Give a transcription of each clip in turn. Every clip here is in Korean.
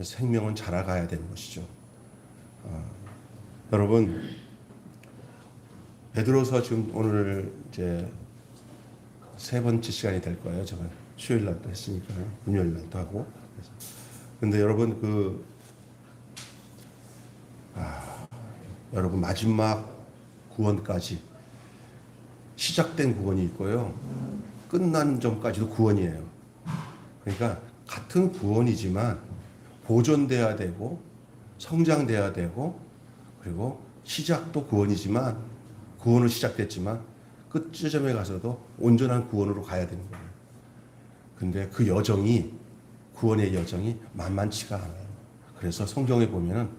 생명은 자라가야 되는 것이죠. 여러분, 베드로서 지금 오늘 이제 세 번째 시간이 될 거예요. 제가 수요일 날도 했으니까요. 금요일 날도 하고. 근데 여러분 여러분 마지막 구원까지 시작된 구원이 있고요. 끝나는 점까지도 구원이에요. 그러니까 같은 구원이지만 보존돼야 되고 성장돼야 되고 그리고 시작도 구원이지만 구원은 시작됐지만 끝 지점에 가서도 온전한 구원으로 가야 되는 거예요. 근데 그 여정이 구원의 여정이 만만치가 않아요. 그래서 성경에 보면은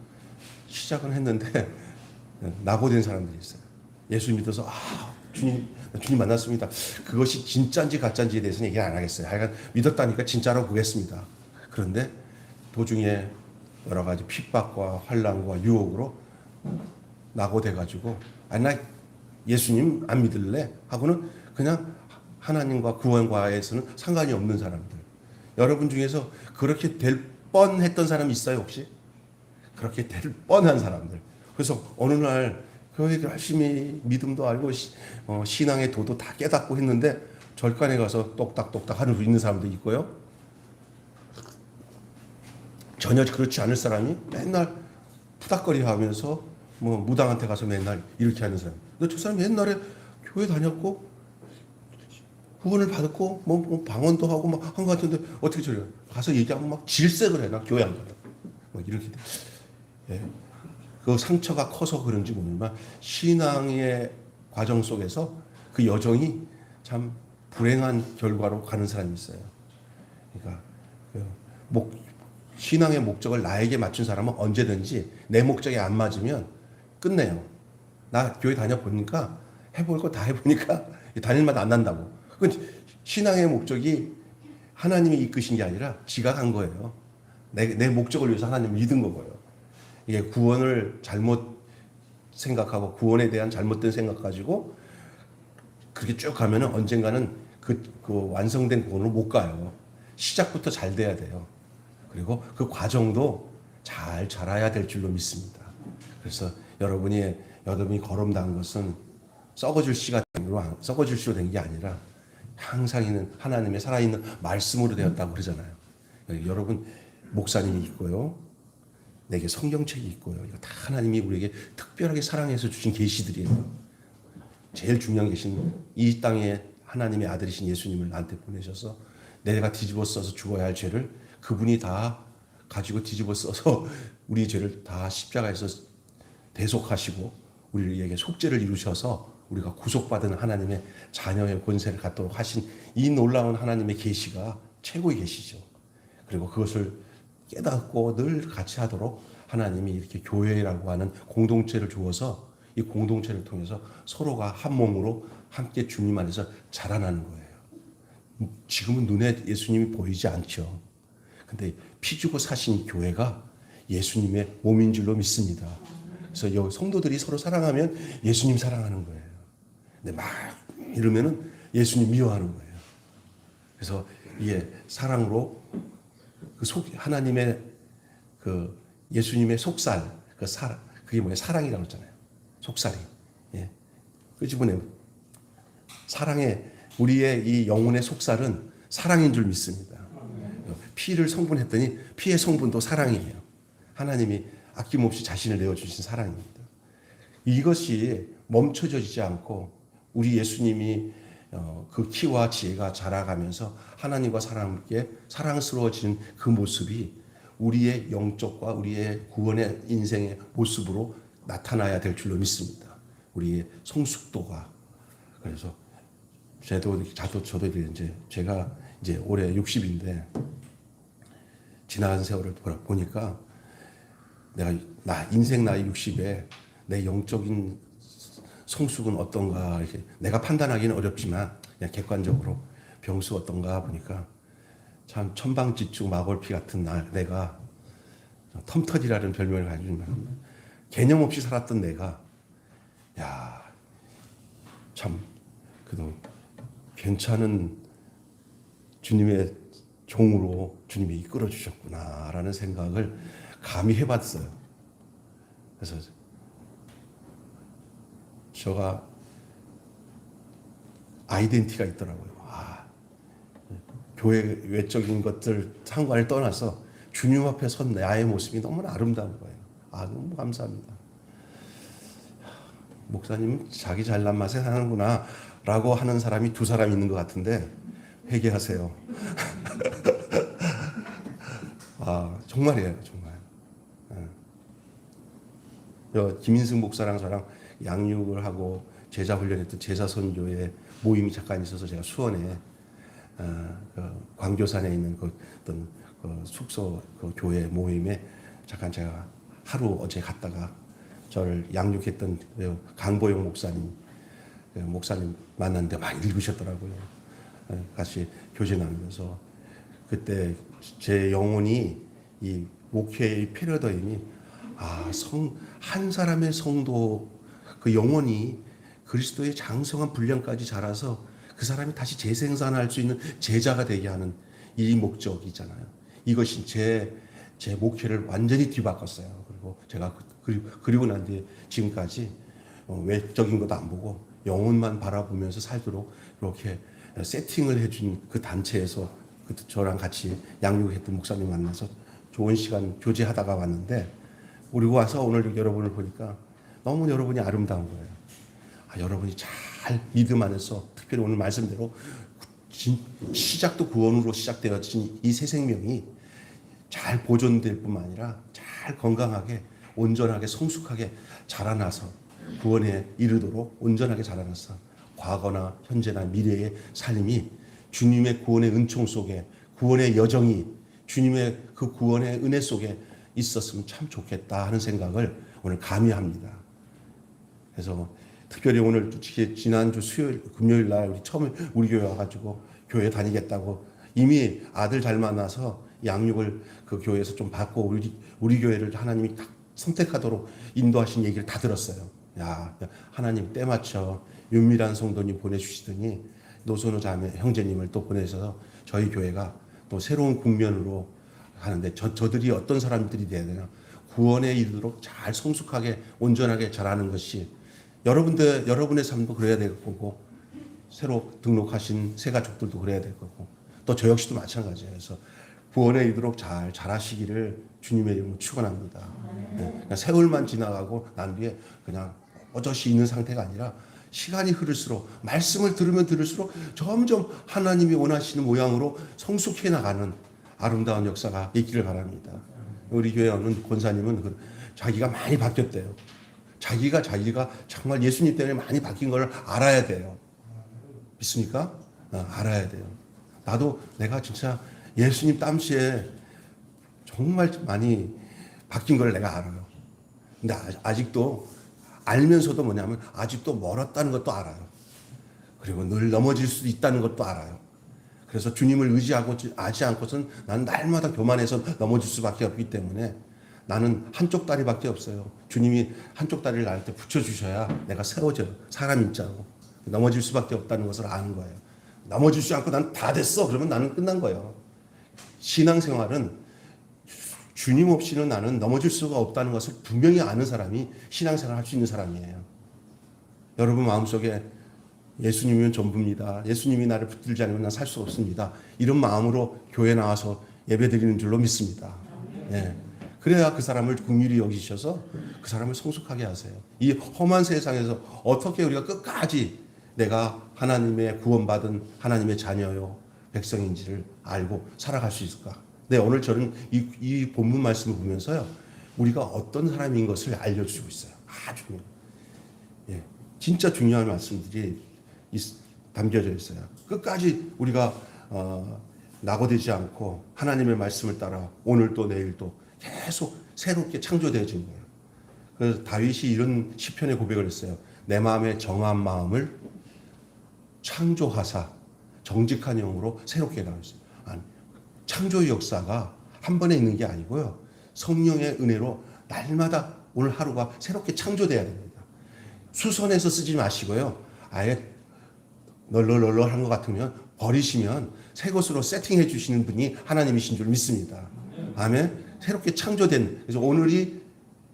시작은 했는데 낙오된 사람들이 있어요. 예수 믿어서 주님 만났습니다. 그것이 진짜인지 가짜인지에 대해서는 얘기 안 하겠어요. 하여간 믿었다니까 진짜라고 보겠습니다. 그런데 도중에 여러 가지 핍박과 환난과 유혹으로 낙오돼가지고 나 예수님 안 믿을래 하고는 그냥 하나님과 구원과에서는 상관이 없는 사람들. 여러분 중에서 그렇게 될 뻔했던 사람이 있어요 혹시? 그렇게 될 뻔한 사람들. 그래서 어느 날 교회를 열심히 믿음도 알고 신앙의 도도 다 깨닫고 했는데 절간에 가서 똑딱똑딱 하는 수 있는 사람도 있고요. 전혀 그렇지 않을 사람이 맨날 푸닥거리 하면서 무당한테 가서 맨날 이렇게 하는 사람. 근데 저 사람이 옛날에 교회 다녔고 구원을 받았고 방언도 하고 막 한 것 같은데 어떻게 저래요? 가서 얘기하면 막 질색을 해. 나 교회 안 가요. 이렇게 돼. 예. 그 상처가 커서 그런지 모르지만 신앙의 과정 속에서 그 여정이 참 불행한 결과로 가는 사람이 있어요. 그러니까 신앙의 목적을 나에게 맞춘 사람은 언제든지 내 목적에 안 맞으면 끝내요. 나 교회 다녀보니까 해볼 거 다 해보니까 다닐맛 안 난다고. 그건 신앙의 목적이 하나님이 이끄신 게 아니라 지가 간 거예요. 내 목적을 위해서 하나님을 믿은 거고요. 이게 구원을 잘못 생각하고 구원에 대한 잘못된 생각 가지고 그렇게 쭉 가면은 언젠가는 그 완성된 구원으로 못 가요. 시작부터 잘 돼야 돼요. 그리고 그 과정도 잘 자라야 될 줄로 믿습니다. 그래서 여러분이 거듭난 것은 썩어질 씨로 된 게 아니라 항상 있는 하나님의 살아있는 말씀으로 되었다고 그러잖아요. 여러분 목사님이 있고요. 내게 성경책이 있고요. 이거 다 하나님이 우리에게 특별하게 사랑해서 주신 계시들이에요. 제일 중요한 계시는 이 땅에 하나님의 아들이신 예수님을 나한테 보내셔서 내가 뒤집어 써서 죽어야 할 죄를 그분이 다 가지고 뒤집어 써서 우리의 죄를 다 십자가에서 대속하시고 우리에게 속죄를 이루셔서 우리가 구속받은 하나님의 자녀의 권세를 갖도록 하신 이 놀라운 하나님의 계시가 최고의 계시죠. 그리고 그것을 깨닫고 늘 같이 하도록 하나님이 이렇게 교회라고 하는 공동체를 주어서 이 공동체를 통해서 서로가 한 몸으로 함께 주님 안에서 자라나는 거예요. 지금은 눈에 예수님이 보이지 않죠. 근데 피 주고 사신 교회가 예수님의 몸인 줄로 믿습니다. 그래서 여기 성도들이 서로 사랑하면 예수님 사랑하는 거예요. 근데 막 이러면은 예수님 미워하는 거예요. 그래서 이게 사랑으로 하나님의 예수님의 속살, 그게 뭐예요? 사랑이라고 했잖아요. 속살이. 예. 그 집은에 우리의 이 영혼의 속살은 사랑인 줄 믿습니다. 피를 성분했더니 피의 성분도 사랑이에요. 하나님이 아낌없이 자신을 내어주신 사랑입니다. 이것이 멈춰지지 않고 우리 예수님이 그 키와 지혜가 자라가면서 하나님과 함께 사랑스러워지는 그 모습이 우리의 영적과 우리의 구원의 인생의 모습으로 나타나야 될 줄로 믿습니다. 우리의 성숙도가. 그래서 저도 이제 제가 이제 올해 60인데 지나간 세월을 보니까 인생 나이 60에 내 영적인 성숙은 어떤가 이렇게 내가 판단하기는 어렵지만 그냥 객관적으로 병수 어떤가 보니까 참 천방지축 마골피 같은 내가 텀터디라는 별명을 가지고 개념 없이 살았던 내가 참 그래도 괜찮은 주님의 종으로 주님이 이끌어 주셨구나라는 생각을 감히 해봤어요. 그래서 제가 아이덴티티가 있더라고요. 교회 외적인 것들 상관을 떠나서 주님 앞에 선 나의 모습이 너무나 아름다운 거예요. 너무 감사합니다. 목사님은 자기 잘난 맛에 사는구나 라고 하는 사람이 두 사람 있는 것 같은데 회개하세요. 정말이에요, 정말. 김인승 목사랑 저랑 양육을 하고 제자 훈련했던 제자 선교회 모임이 잠깐 있어서 제가 수원에 광교산에 있는 어떤 숙소 교회 모임에 잠깐 제가 하루 어제 갔다가 저를 양육했던 강보영 목사님 만났는데 막 읽으셨더라고요. 같이 교제 나누면서 그때 제 영혼이 이 목회의 패러다임이 한 사람의 성도 그 영혼이 그리스도의 장성한 분량까지 자라서 그 사람이 다시 재생산할 수 있는 제자가 되게 하는 이 목적이잖아요. 이것이 제 목회를 완전히 뒤바꿨어요. 그리고 제가 그리고 난 뒤에 지금까지 외적인 것도 안 보고 영혼만 바라보면서 살도록 이렇게 세팅을 해준 그 단체에서 저랑 같이 양육했던 목사님 만나서 좋은 시간 교제하다가 왔는데 그리고 와서 오늘 여러분을 보니까 너무 여러분이 아름다운 거예요. 여러분이 잘 믿음 안에서 특별히 오늘 말씀대로 시작도 구원으로 시작되어진 이 새 생명이 잘 보존될 뿐만 아니라 잘 건강하게 온전하게 성숙하게 자라나서 구원에 이르도록 온전하게 자라나서 과거나 현재나 미래의 삶이 주님의 구원의 은총 속에 구원의 여정이 주님의 그 구원의 은혜 속에 있었으면 참 좋겠다 하는 생각을 오늘 감히 합니다. 그래서 특별히 오늘 지난주 수요일 금요일 날 처음에 우리 교회 와가지고 교회 다니겠다고 이미 아들 잘 만나서 양육을 그 교회에서 좀 받고 우리 교회를 하나님이 딱 선택하도록 인도하신 얘기를 다 들었어요. 하나님 때 맞춰 윤미란 성도님 보내주시더니 노선우 자매 형제님을 또 보내셔서 저희 교회가 또 새로운 국면으로 하는데 저들이 어떤 사람들이 돼야 되나 구원에 이르도록 잘 성숙하게 온전하게 자라는 것이 여러분의 삶도 그래야 될 거고 새로 등록하신 새 가족들도 그래야 될 거고 또 저 역시도 마찬가지예요. 그래서 구원에 이르도록 잘 자라시기를 주님의 이름으로 축원합니다. 그냥 세월만 지나가고 난 뒤에 그냥 어저씨 있는 상태가 아니라 시간이 흐를수록 말씀을 들으면 들을수록 점점 하나님이 원하시는 모양으로 성숙해 나가는 아름다운 역사가 있기를 바랍니다. 우리 교회 오는 권사님은 자기가 많이 바뀌었대요. 자기가 정말 예수님 때문에 많이 바뀐 걸 알아야 돼요. 믿습니까? 알아야 돼요. 나도 내가 진짜 예수님 땀시에 정말 많이 바뀐 걸 내가 알아요. 근데 아직도 알면서도 뭐냐면 아직도 멀었다는 것도 알아요. 그리고 늘 넘어질 수도 있다는 것도 알아요. 그래서 주님을 의지하고 하지 않고선 난 날마다 교만해서 넘어질 수밖에 없기 때문에 나는 한쪽 다리밖에 없어요. 주님이 한쪽 다리를 나한테 붙여주셔야 내가 세워져요. 사람 입자로. 넘어질 수밖에 없다는 것을 아는 거예요. 넘어지지 않고 난 다 됐어. 그러면 나는 끝난 거예요. 신앙생활은 주님 없이는 나는 넘어질 수가 없다는 것을 분명히 아는 사람이 신앙생활을 할 수 있는 사람이에요. 여러분 마음속에 예수님이면 전부입니다. 예수님이 나를 붙들지 않으면 난 살 수 없습니다. 이런 마음으로 교회 나와서 예배드리는 줄로 믿습니다. 예. 그래야 그 사람을 긍휼히 여기셔서 그 사람을 성숙하게 하세요. 이 험한 세상에서 어떻게 우리가 끝까지 내가 하나님의 구원받은 하나님의 자녀요 백성인지를 알고 살아갈 수 있을까? 네, 오늘 저는 이 본문 말씀을 보면서요 우리가 어떤 사람인 것을 알려주고 있어요. 아주 진짜 중요한 말씀들이 담겨져 있어요. 끝까지 우리가 낙오되지 않고 하나님의 말씀을 따라 오늘도 내일도 계속 새롭게 창조되어진 거예요. 그래서 다윗이 이런 시편의 고백을 했어요. 내 마음에 정한 마음을 창조하사 정직한 영으로 새롭게 나왔어요. 창조의 역사가 한 번에 있는 게 아니고요. 성령의 은혜로 날마다 오늘 하루가 새롭게 창조돼야 됩니다. 수선해서 쓰지 마시고요. 아예 널널널널한 것 같으면 버리시면 새 것으로 세팅해 주시는 분이 하나님이신 줄 믿습니다. 아멘. 새롭게 창조된, 그래서 오늘이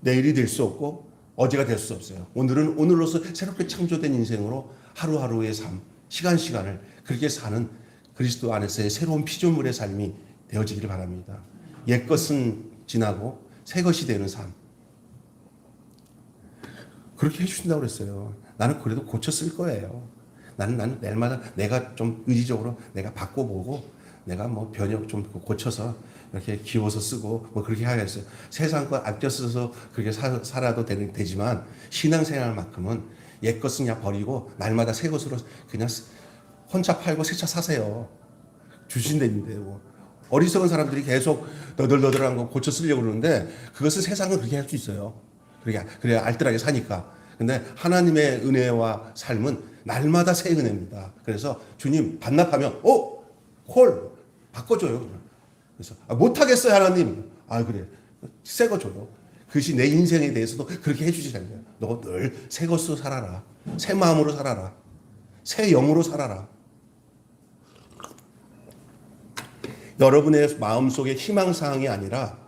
내일이 될 수 없고 어제가 될 수 없어요. 오늘은 오늘로서 새롭게 창조된 인생으로 하루하루의 삶, 시간시간을 그렇게 사는 그리스도 안에서의 새로운 피조물의 삶이 되어지기를 바랍니다. 옛것은 지나고 새 것이 되는 삶. 그렇게 해주신다고 그랬어요. 나는 그래도 고쳤을 거예요. 나는 날마다 내가 좀 의지적으로 내가 바꿔보고 내가 뭐 변형 좀 고쳐서 이렇게 기워서 쓰고 뭐 그렇게 하겠어요. 세상 거 아껴 써서 그렇게 살아도 되지만 신앙생활만큼은 옛것은 그냥 버리고 날마다 새 것으로 그냥 혼자 팔고 새 차 사세요. 주신다는데 뭐. 어리석은 사람들이 계속 너덜너덜한 거 고쳐 쓰려고 그러는데 그것은 세상은 그렇게 할 수 있어요. 그래야 알뜰하게 사니까. 근데 하나님의 은혜와 삶은 날마다 새 은혜입니다. 그래서 주님 반납하면 콜 바꿔줘요. 그래서 못하겠어요 하나님. 그래 새 거 줘요. 그것이 내 인생에 대해서도 그렇게 해주시는 거예요. 너 늘 새 것으로 살아라. 새 마음으로 살아라. 새 영으로 살아라. 여러분의 마음속에 희망사항이 아니라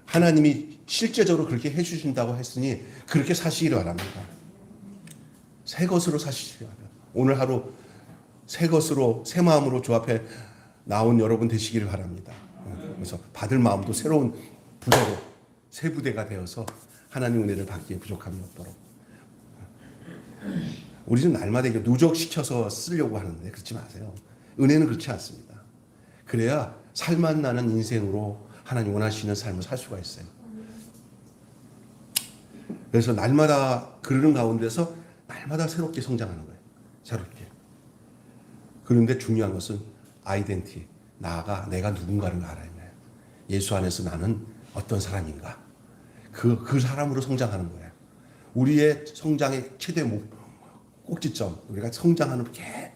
하나님이 실제적으로 그렇게 해주신다고 했으니 그렇게 사시기를 바랍니다. 새 것으로 사시기를 바랍니다. 오늘 하루 새 것으로 새 마음으로 주 앞에 나온 여러분 되시기를 바랍니다. 그래서 받을 마음도 새로운 부대로 새 부대가 되어서 하나님 은혜를 받기에 부족함이 없도록. 우리는 날마다 이게 누적시켜서 쓰려고 하는데 그렇지 마세요. 은혜는 그렇지 않습니다. 그래야 살맛 나는 인생으로 하나님 원하시는 삶을 살 수가 있어요. 그래서 날마다 그러는 가운데서 날마다 새롭게 성장하는 거예요. 새롭게. 그런데 중요한 것은 아이덴티. 나아가 내가 누군가를 알아야 해요. 예수 안에서 나는 어떤 사람인가. 그 사람으로 성장하는 거예요. 우리의 성장의 최대 꼭지점. 우리가 성장하는 게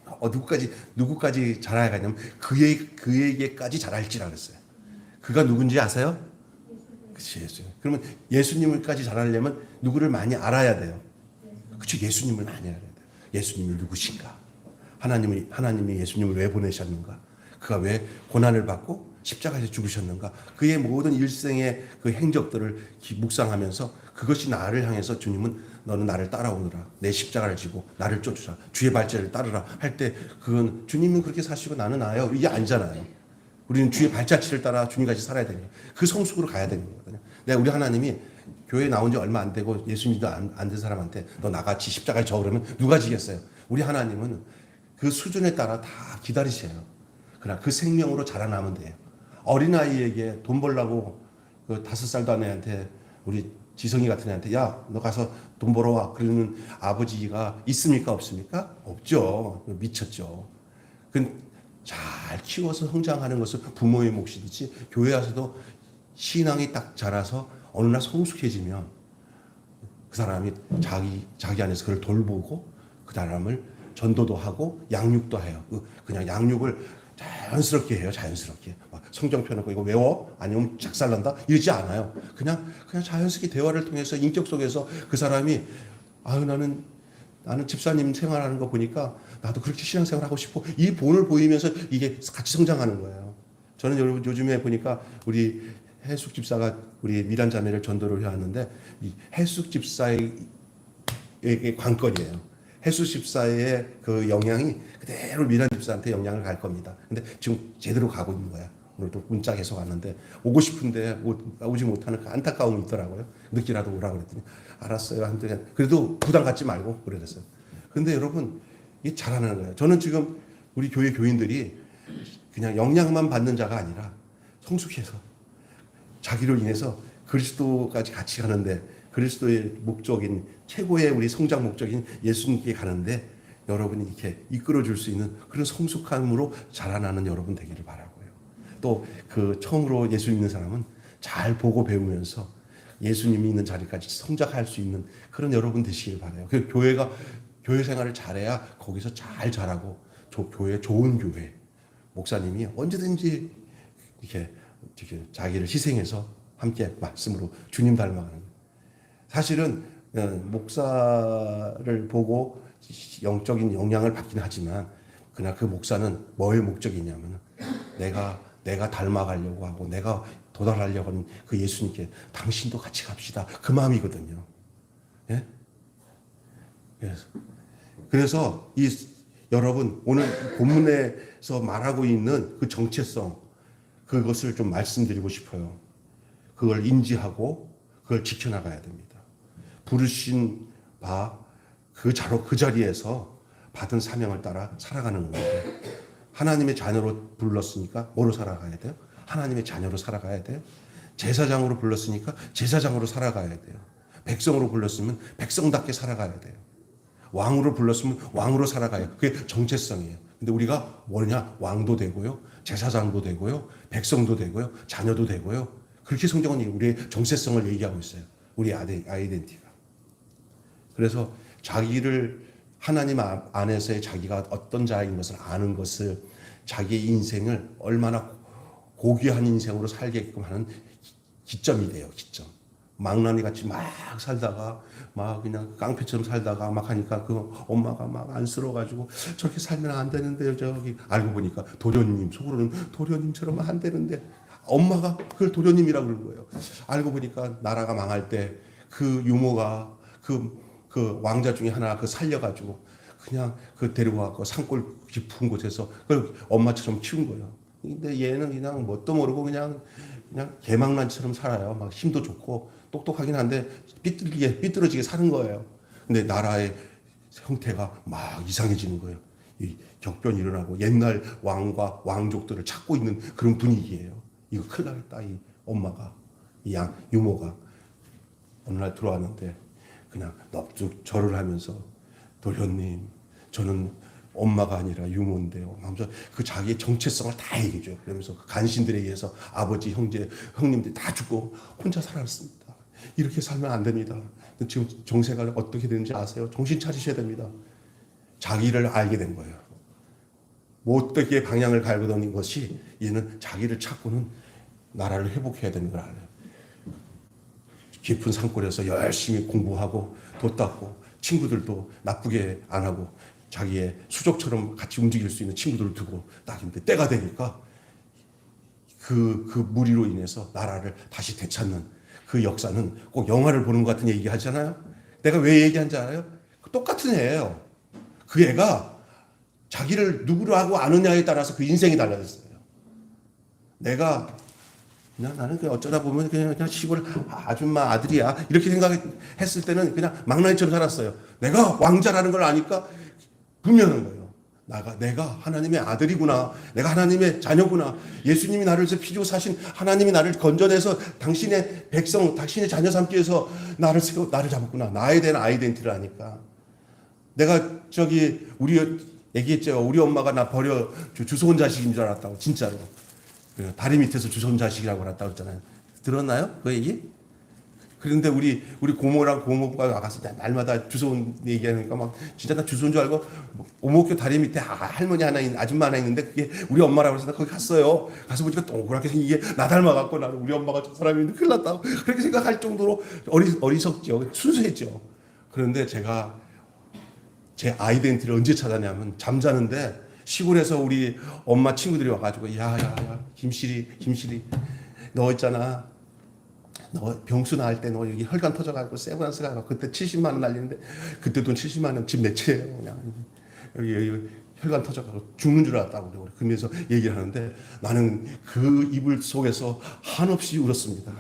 누구까지 자라야 하냐면 그에게까지 자랄지라 그랬어요. 그가 누군지 아세요? 그치, 예수. 그러면 예수님을까지 자라려면 누구를 많이 알아야 돼요. 그치, 예수님을 많이 알아야 돼요. 예수님이 누구신가? 하나님이 예수님을 왜 보내셨는가? 그가 왜 고난을 받고 십자가에서 죽으셨는가? 그의 모든 일생의 그 행적들을 묵상하면서 그것이 나를 향해서 주님은 너는 나를 따라오느라 내 십자가를 지고 나를 쫓으라 주의 발자를 따르라 할 때 그건 주님은 그렇게 사시고 나는 나요 이게 아니잖아요. 우리는 주의 발자취를 따라 주님같이 살아야 됩니다. 그 성숙으로 가야 되는 거거든요. 우리 하나님이 교회 나온 지 얼마 안 되고 예수님도 안 된 사람한테 너 나같이 십자가를 져 그러면 누가 지겠어요? 우리 하나님은 그 수준에 따라 다 기다리세요. 그러나 그 생명으로 자라나면 돼요. 어린아이에게 돈 벌라고 그 5살도 안 애한테 우리 지성이 같은 애한테 야 너 가서 돈 벌어와 그러는 아버지가 있습니까 없습니까? 없죠. 미쳤죠. 잘 키워서 성장하는 것은 부모의 몫이듯이 교회 와서도 신앙이 딱 자라서 어느 날 성숙해지면 그 사람이 자기 안에서 그걸 돌보고 그 사람을 전도도 하고 양육도 해요. 그냥 양육을 자연스럽게 해요. 자연스럽게. 막 성경 펴놓고 이거 외워? 아니면 작살난다? 이러지 않아요. 그냥 자연스럽게 대화를 통해서 인격 속에서 그 사람이 나는 집사님 생활하는 거 보니까 나도 그렇게 신앙생활 하고 싶어. 이 본을 보이면서 이게 같이 성장하는 거예요. 저는 요즘에 보니까 우리 해숙 집사가 우리 미란 자매를 전도를 해왔는데 이 해숙 집사의 관건이에요. 해숙 집사의 그 영향이 그대로 미란 집사한테 영향을 갈 겁니다. 근데 지금 제대로 가고 있는 거야. 오늘도 문자 계속 왔는데 오고 싶은데 오지 못하는 그 안타까움이 있더라고요. 늦게라도 오라 그랬더니 알았어요. 한데 그래도 부담 갖지 말고 그랬어요. 근데 여러분 이게 잘하는 거예요. 저는 지금 우리 교회 교인들이 그냥 영향만 받는 자가 아니라 성숙해서 자기를 인해서 그리스도까지 같이 가는데 그리스도의 목적인 최고의 우리 성장 목적인 예수님께 가는데 여러분이 이렇게 이끌어 줄 수 있는 그런 성숙함으로 자라나는 여러분 되기를 바라고요. 또 그 처음으로 예수 믿는 사람은 잘 보고 배우면서 예수님이 있는 자리까지 성장할 수 있는 그런 여러분 되시길 바라요. 그 교회 생활을 잘해야 거기서 잘 자라고 좋은 교회 목사님이 언제든지 이렇게 자기를 희생해서 함께 말씀으로 주님 닮아가는 거예요. 사실은 목사를 보고 영적인 영향을 받긴 하지만 그러나 그 목사는 뭐의 목적이냐면 내가 닮아가려고 하고 내가 도달하려고 하는 그 예수님께 당신도 같이 갑시다. 그 마음이거든요. 예? 그래서 여러분 오늘 본문에서 말하고 있는 그 정체성 그것을 좀 말씀드리고 싶어요. 그걸 인지하고 그걸 지켜나가야 됩니다. 부르신 바 그 자리에서 받은 사명을 따라 살아가는 거예요. 하나님의 자녀로 불렀으니까 뭐로 살아가야 돼요? 하나님의 자녀로 살아가야 돼요. 제사장으로 불렀으니까 제사장으로 살아가야 돼요. 백성으로 불렀으면 백성답게 살아가야 돼요. 왕으로 불렀으면 왕으로 살아가요. 그게 정체성이에요. 근데 우리가 뭐냐? 왕도 되고요. 제사장도 되고요. 백성도 되고요. 자녀도 되고요. 그렇게 성경은 우리의 정체성을 얘기하고 있어요. 우리 아이덴티티가. 그래서 자기를 하나님 안에서의 자기가 어떤 자인 것을 아는 것을 자기의 인생을 얼마나 고귀한 인생으로 살게끔 하는 기점이 돼요. 기점. 망나니 같이 막 살다가 막 그냥 깡패처럼 살다가 막 하니까 그 엄마가 막 안쓰러워가지고 저렇게 살면 안 되는데요. 저기 알고 보니까 도련님 속으로는 도련님처럼 안 되는데 엄마가 그걸 도련님이라고 그러는 거예요. 알고 보니까 나라가 망할 때 그 유모가 그 왕자 중에 하나 그 살려가지고 그냥 그 데리고 가고 산골 깊은 곳에서 그걸 엄마처럼 키운 거예요. 근데 얘는 그냥 뭣도 모르고 그냥 개망난처럼 살아요. 막 힘도 좋고 똑똑하긴 한데 삐뚤어지게 사는 거예요. 근데 나라의 형태가 막 이상해지는 거예요. 이 격변이 일어나고 옛날 왕과 왕족들을 찾고 있는 그런 분위기예요. 이거 큰일 나겠다. 이 엄마가 이 유모가 어느 날 들어왔는데 그냥 넙죽 절을 하면서 도련님 저는 엄마가 아니라 유모인데요. 하면서 그 자기의 정체성을 다 얘기해줘요. 그러면서 그 간신들에 의해서 아버지, 형제, 형님들이 다 죽고 혼자 살았습니다. 이렇게 살면 안 됩니다. 지금 정세가 어떻게 되는지 아세요? 정신 차리셔야 됩니다. 자기를 알게 된 거예요. 어떻게 방향을 갈고도는 것이 이는 자기를 찾고는 나라를 회복해야 되는 걸 알아요. 깊은 산골에서 열심히 공부하고 도 닦고 친구들도 나쁘게 안 하고 자기의 수족처럼 같이 움직일 수 있는 친구들을 두고 딱 있는데 때가 되니까 그 무리로 인해서 나라를 다시 되찾는 그 역사는 꼭 영화를 보는 것 같은 얘기 하잖아요. 내가 왜 얘기한지 알아요? 똑같은 애예요. 그 애가 자기를 누구로 하고 아느냐에 따라서 그 인생이 달라졌어요. 내가 그냥 나는 그냥 어쩌다 보면 그냥 시골 아줌마 아들이야 이렇게 생각했을 때는 그냥 망나니처럼 살았어요. 내가 왕자라는 걸 아니까 분명한 거예요. 내가 하나님의 아들이구나. 내가 하나님의 자녀구나. 예수님이 나를 위해서 피주고 사신 하나님이 나를 건져내서 당신의 백성, 당신의 자녀 삼기 위해서 나를 잡았구나. 나에 대한 아이덴티티를 아니까. 내가 우리 얘기했죠. 우리 엄마가 나 버려 주워온 자식인 줄 알았다고 진짜로. 다리 밑에서 주워온 자식이라고 알았다고 했잖아요. 들었나요? 그 얘기? 그런데 우리 고모랑 고모가 나가서 날마다 주워온 얘기하니까 막 진짜 나 주워온 줄 알고 오목교 다리 밑에 할머니 하나 아줌마 하나 있는데 그게 우리 엄마라고 해서 나 거기 갔어요. 가서 보니까 동그랗게 생긴 게 나 닮아갖고 나는 우리 엄마가 저 사람이 큰일 났다고 그렇게 생각할 정도로 어리석죠. 순수했죠. 그런데 제가 제 아이덴티티를 언제 찾았냐면 잠자는데 시골에서 우리 엄마 친구들이 와가지고 야 김실이 너 있잖아 너 병수 나을 때 너 여기 혈관 터져가지고 세브란스 가고 그때 70만 원 날리는데 그때 돈 70만 원 집 내 채예요. 그냥 여기 혈관 터져가지고 죽는 줄 알았다고 그러면서 얘기를 하는데 나는 그 이불 속에서 한없이 울었습니다.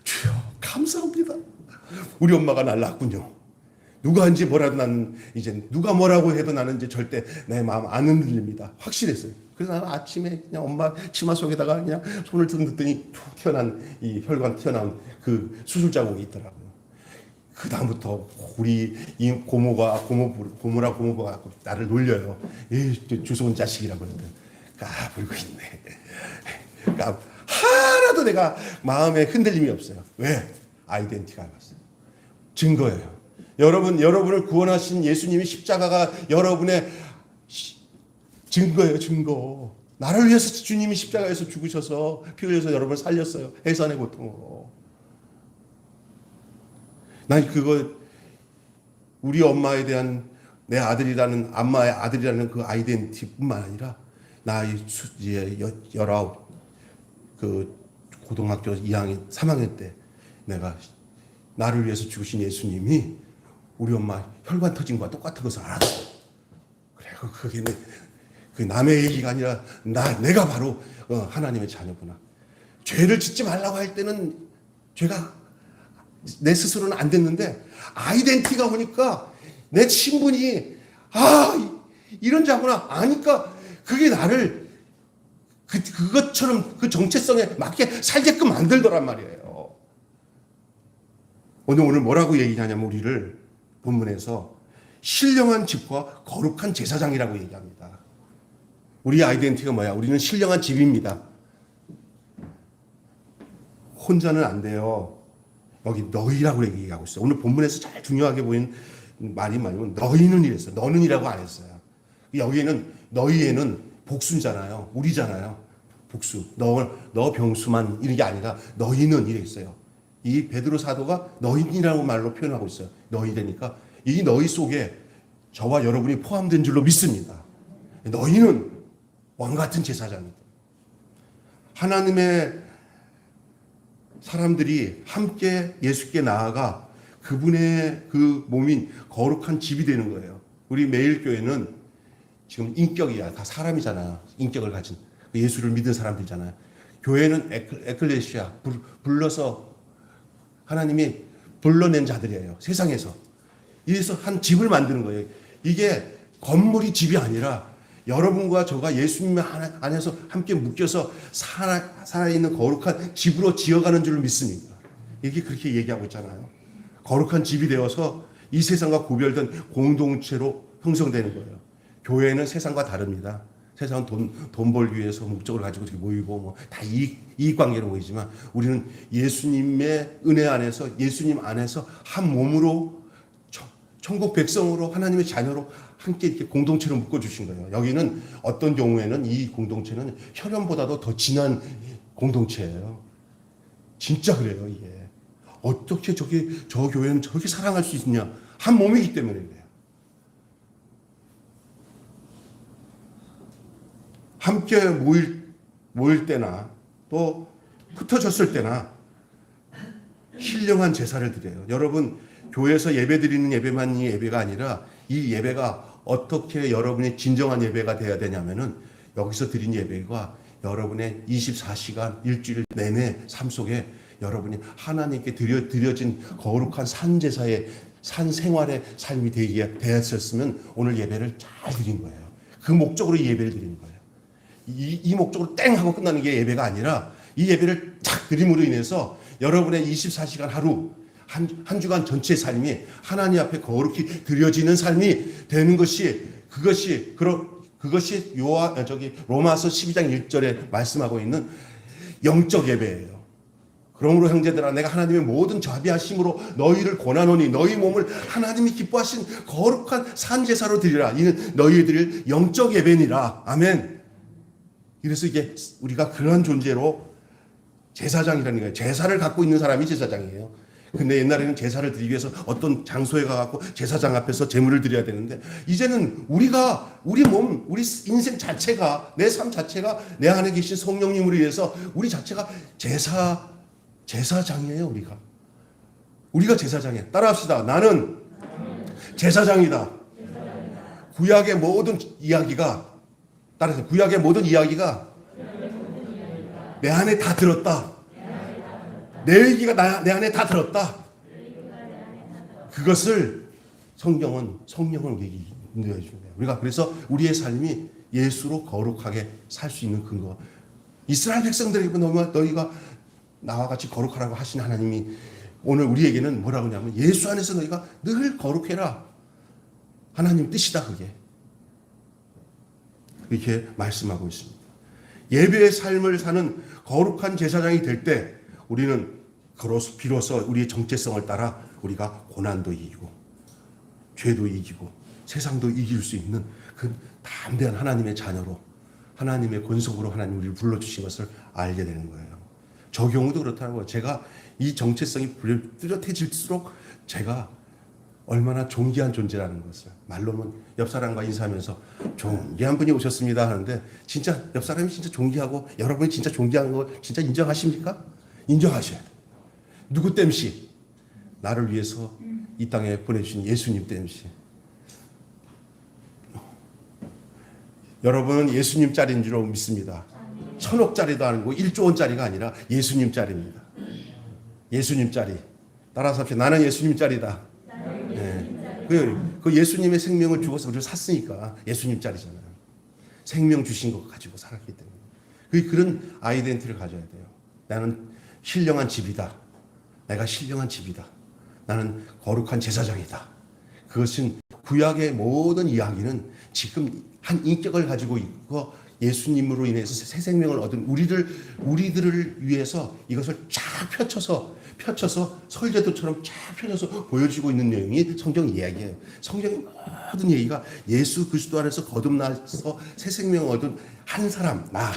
주여 감사합니다. 우리 엄마가 날 낳았군요. 누가 한지 뭐라도 나는 이제 누가 뭐라고 해도 나는 이제 절대 내 마음 안 흔들립니다. 확실했어요. 그래서 나는 아침에 그냥 엄마 치마 속에다가 그냥 손을 들었더니 툭 이 혈관 튀어나온 그 수술 자국이 있더라고요. 그 다음부터 우리 이 고모가 나를 놀려요. 주소온 자식이라고 그러는데 까불고 있네. 그러니까 하나도 내가 마음에 흔들림이 없어요. 왜? 아이덴티티가 알았어요. 증거예요. 여러분을 구원하신 예수님이 십자가가 여러분의 증거예요, 증거. 나를 위해서 주님이 십자가에서 죽으셔서 피 흘려서 여러분을 살렸어요. 해산의 고통으로. 난 우리 엄마에 대한 내 아들이라는, 엄마의 아들이라는 그 아이덴티티뿐만 아니라 나이 이제 19 그 고등학교 2학년 3학년 때 내가 나를 위해서 죽으신 예수님이 우리 엄마 혈관 터진 거와 똑같은 것을 알았어. 그래, 그게 그 남의 얘기가 아니라 내가 바로 하나님의 자녀구나. 죄를 짓지 말라고 할 때는 죄가 내 스스로는 안 됐는데 아이덴티티가 오니까 내 신분이 이런 자구나 아니까 그게 나를 그것처럼 그 정체성에 맞게 살게끔 만들더란 말이에요. 오늘 뭐라고 얘기하냐면 우리를 본문에서 신령한 집과 거룩한 제사장이라고 얘기합니다. 우리 아이덴티티가 뭐야? 우리는 신령한 집입니다. 혼자는 안 돼요. 여기 너희라고 얘기하고 있어요. 오늘 본문에서 제일 중요하게 보이는 말이 뭐냐면 너희는 이랬어요. 너는이라고 안 했어요. 여기에는 너희에는 복수잖아요. 우리잖아요. 복수. 너 병수만 이런 게 아니라 너희는 이래 있어요. 이 베드로 사도가 너희라고 말로 표현하고 있어요. 너희되니까 이 너희 속에 저와 여러분이 포함된 줄로 믿습니다. 너희는 왕 같은 제사장이다. 하나님의 사람들이 함께 예수께 나아가 그분의 그 몸인 거룩한 집이 되는 거예요. 우리 매일교회는 지금 인격이야. 다 사람이잖아요. 인격을 가진 예수를 믿은 사람들이잖아요. 교회는 에클레시아 불러서 하나님이 불러낸 자들이에요. 세상에서. 이래서 한 집을 만드는 거예요. 이게 건물이 집이 아니라 여러분과 저가 예수님 안에서 함께 묶여서 살아있는 거룩한 집으로 지어가는 줄 믿습니다. 이게 그렇게 얘기하고 있잖아요. 거룩한 집이 되어서 이 세상과 구별된 공동체로 형성되는 거예요. 교회는 세상과 다릅니다. 세상은 돈 벌기 위해서 목적을 가지고 모이고 다 이익 관계로 모이지만 우리는 예수님의 은혜 안에서 예수님 안에서 한 몸으로 천국 백성으로 하나님의 자녀로 함께 이렇게 공동체로 묶어주신 거예요. 여기는 어떤 경우에는 이 공동체는 혈연보다도 더 진한 공동체예요. 진짜 그래요, 이게. 어떻게 저 교회는 저렇게 사랑할 수 있느냐. 한 몸이기 때문에 그래요. 함께 모일 때나 또 흩어졌을 때나 신령한 제사를 드려요. 여러분, 교회에서 예배 드리는 예배만이 예배가 아니라 이 예배가 어떻게 여러분의 진정한 예배가 돼야 되냐면은 여기서 드린 예배가 여러분의 24시간 일주일 내내 삶 속에 여러분이 하나님께 드려진 거룩한 산제사의 산생활의 삶이 되었었으면 오늘 예배를 잘 드린 거예요. 그 목적으로 예배를 드리는 거예요. 이 목적으로 땡 하고 끝나는 게 예배가 아니라 이 예배를 탁 드림으로 인해서 여러분의 24시간 하루 한 주간 전체의 삶이 하나님 앞에 거룩히 드려지는 삶이 되는 것이 그것이 로마서 12장 1절에 말씀하고 있는 영적 예배예요. 그러므로 형제들아 내가 하나님의 모든 자비하심으로 너희를 권하노니 너희 몸을 하나님이 기뻐하신 거룩한 산제사로 드리라. 이는 너희의 드릴 영적 예배니라. 아멘. 그래서 이게 우리가 그러한 존재로 제사장이라는 거예요. 제사를 갖고 있는 사람이 제사장이에요. 근데 옛날에는 제사를 드리기 위해서 어떤 장소에 가갖고 제사장 앞에서 제물을 드려야 되는데 이제는 우리 몸, 우리 인생 자체가 내 삶 자체가 내 안에 계신 성령님으로 인해서 우리 자체가 제사장이에요. 우리가 제사장이에요. 따라합시다. 나는 제사장이다. 구약의 모든 이야기가 따라서 구약의 모든 이야기가 내 안에 다 들었다. 내 얘기가 내 안에 다 들었다. 그것을 성경은 인도해 주는 거예요. 우리가 그래서 우리의 삶이 예수로 거룩하게 살 수 있는 근거. 이스라엘 백성들에게 너희가 나와 같이 거룩하라고 하신 하나님이 오늘 우리에게는 뭐라고 하냐면 예수 안에서 너희가 늘 거룩해라. 하나님 뜻이다 그게. 이렇게 말씀하고 있습니다. 예배의 삶을 사는 거룩한 제사장이 될 때 우리는 비로소 우리의 정체성을 따라 우리가 고난도 이기고 죄도 이기고 세상도 이길 수 있는 그 담대한 하나님의 자녀로 하나님의 권속으로 하나님 우리를 불러주신 것을 알게 되는 거예요. 저 경우도 그렇다고요. 제가 이 정체성이 뚜렷해질수록 제가 얼마나 존귀한 존재라는 것을. 말로는 옆 사람과 인사하면서 존귀한 분이 오셨습니다 하는데 진짜 옆 사람이 진짜 존귀하고 여러분이 진짜 존귀한 거 진짜 인정하십니까? 인정하셔야 돼요. 누구 땜시? 나를 위해서 이 땅에 보내주신 예수님 땜시. 여러분은 예수님 짤인 줄 믿습니다. 1,000억짜리도 아니고 1조 원짜리가 아니라 예수님 짤입니다. 예수님 짤이. 따라서 합시다. 나는 예수님 짤이다. 네. 그 예수님의 생명을 주고서 우리를 샀으니까 예수님 짤이잖아요. 생명 주신 거 가지고 살았기 때문에. 그런 아이덴티티를 가져야 돼요. 나는 신령한 집이다. 내가 신령한 집이다. 나는 거룩한 제사장이다. 그것은 구약의 모든 이야기는 지금 한 인격을 가지고 있고 예수님으로 인해서 새 생명을 얻은 우리들을 위해서 이것을 쫙 펼쳐서 설계도처럼 쫙 펼쳐서 보여주고 있는 내용이 성경 이야기예요. 성경의 모든 얘기가 예수 그리스도 안에서 거듭나서 새 생명을 얻은 한 사람, 나,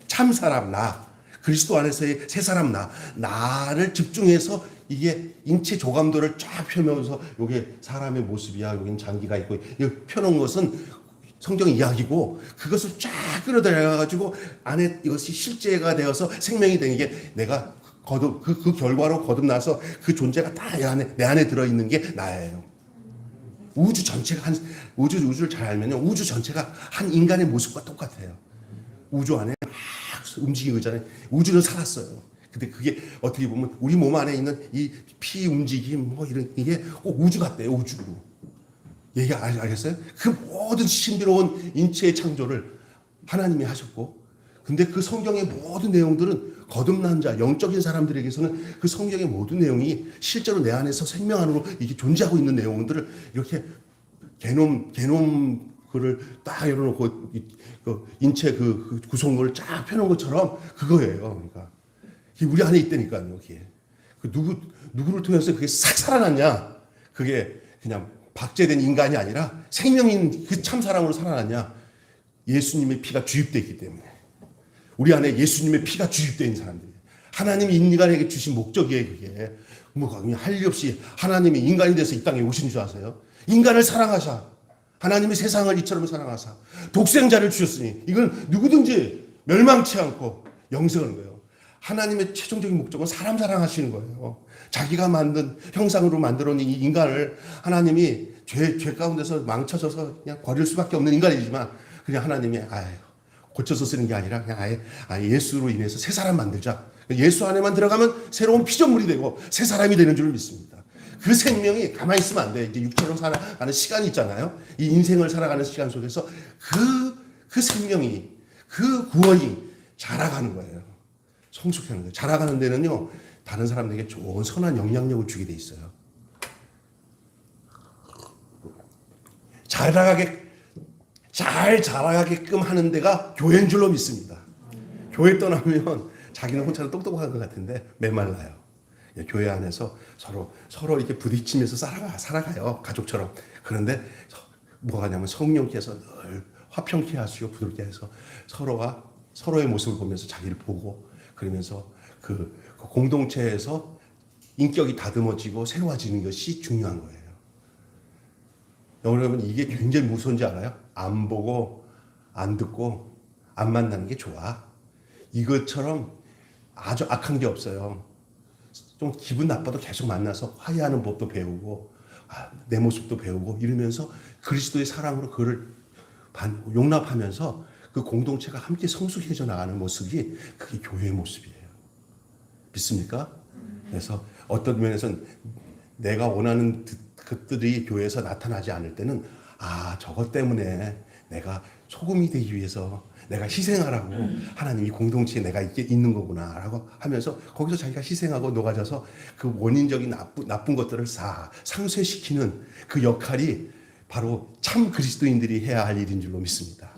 참 사람, 나, 그리스도 안에서의 새 사람, 나를 집중해서 이게 인체 조감도를 쫙 펴면서 이게 사람의 모습이야. 여기는 장기가 있고 이 펴놓은 것은 성경 이야기고 그것을 쫙 끌어들여가지고 안에 이것이 실제가 되어서 생명이 되는 게 내가 그 결과로 거듭나서 그 존재가 다 내 안에 들어있는 게 나예요. 우주 전체가 우주를 잘 알면요. 우주 전체가 한 인간의 모습과 똑같아요. 우주 안에 막 움직이고 있잖아요. 우주는 살았어요. 근데 그게 어떻게 보면 우리 몸 안에 있는 이 피 움직임 뭐 이런 이게 꼭 우주 같대요. 우주로. 얘기 알겠어요? 그 모든 신비로운 인체의 창조를 하나님이 하셨고, 근데 그 성경의 모든 내용들은 거듭난 자, 영적인 사람들에게서는 그 성경의 모든 내용이 실제로 내 안에서 생명 안으로 이게 존재하고 있는 내용들을 이렇게 게놈 그를 딱 열어놓고 그 인체 그 구성물을 쫙 펴놓은 것처럼 그거예요. 그러니까 우리 안에 있다니까요. 여기에 그 누구를 통해서 그게 싹 살아났냐? 그게 그냥 박제된 인간이 아니라 생명인 그 참 사람으로 살아났냐? 예수님의 피가 주입되어 있기 때문에. 우리 안에 예수님의 피가 주입되어 있는 사람들이에요. 하나님이 인간에게 주신 목적이에요. 그게 뭐 할 일 없이 하나님이 인간이 돼서 이 땅에 오신 줄 아세요? 인간을 사랑하사 하나님이 세상을 이처럼 사랑하사 독생자를 주셨으니 이건 누구든지 멸망치 않고 영생하는 거예요. 하나님의 최종적인 목적은 사람 사랑하시는 거예요. 자기가 만든 형상으로 만들어낸 이 인간을 하나님이 죄 가운데서 망쳐져서 그냥 버릴 수밖에 없는 인간이지만 그냥 하나님이 고쳐서 쓰는 게 아니라 그냥 아예 예수로 인해서 새 사람 만들자. 예수 안에만 들어가면 새로운 피조물이 되고 새 사람이 되는 줄 믿습니다. 그 생명이 가만히 있으면 안 돼. 이제 육체로 살아가는 시간이 있잖아요. 이 인생을 살아가는 시간 속에서 그 생명이 그 구원이 자라가는 거예요. 성숙하는 거예요. 자라가는 데는요. 다른 사람들에게 좋은 선한 영향력을 주게 돼 있어요. 잘 자라가게끔 하는 데가 교회인 줄로 믿습니다. 교회 떠나면 자기는 혼자는 똑똑한 것 같은데 메말라요. 교회 안에서 서로 이렇게 부딪히면서 살아가요. 가족처럼. 그런데 뭐가 하냐면 성령께서 늘 화평케 하시고 부드럽게 해서 서로의 모습을 보면서 자기를 보고 그러면서 그 공동체에서 인격이 다듬어지고 새로워지는 것이 중요한 거예요. 여러분 이게 굉장히 무서운지 알아요? 안 보고 안 듣고 안 만나는 게 좋아. 이것처럼 아주 악한 게 없어요. 좀 기분 나빠도 계속 만나서 화해하는 법도 배우고 내 모습도 배우고 이러면서 그리스도의 사랑으로 그를 용납하면서 그 공동체가 함께 성숙해져 나가는 모습이 그게 교회의 모습이에요. 믿습니까? 그래서 어떤 면에서는 내가 원하는 것들이 교회에서 나타나지 않을 때는 저것 때문에 내가 소금이 되기 위해서 내가 희생하라고 하나님이 공동체에 내가 있는 거구나 라고 하면서 거기서 자기가 희생하고 녹아져서 그 원인적인 나쁜 것들을 상쇄시키는 그 역할이 바로 참 그리스도인들이 해야 할 일인 줄로 믿습니다.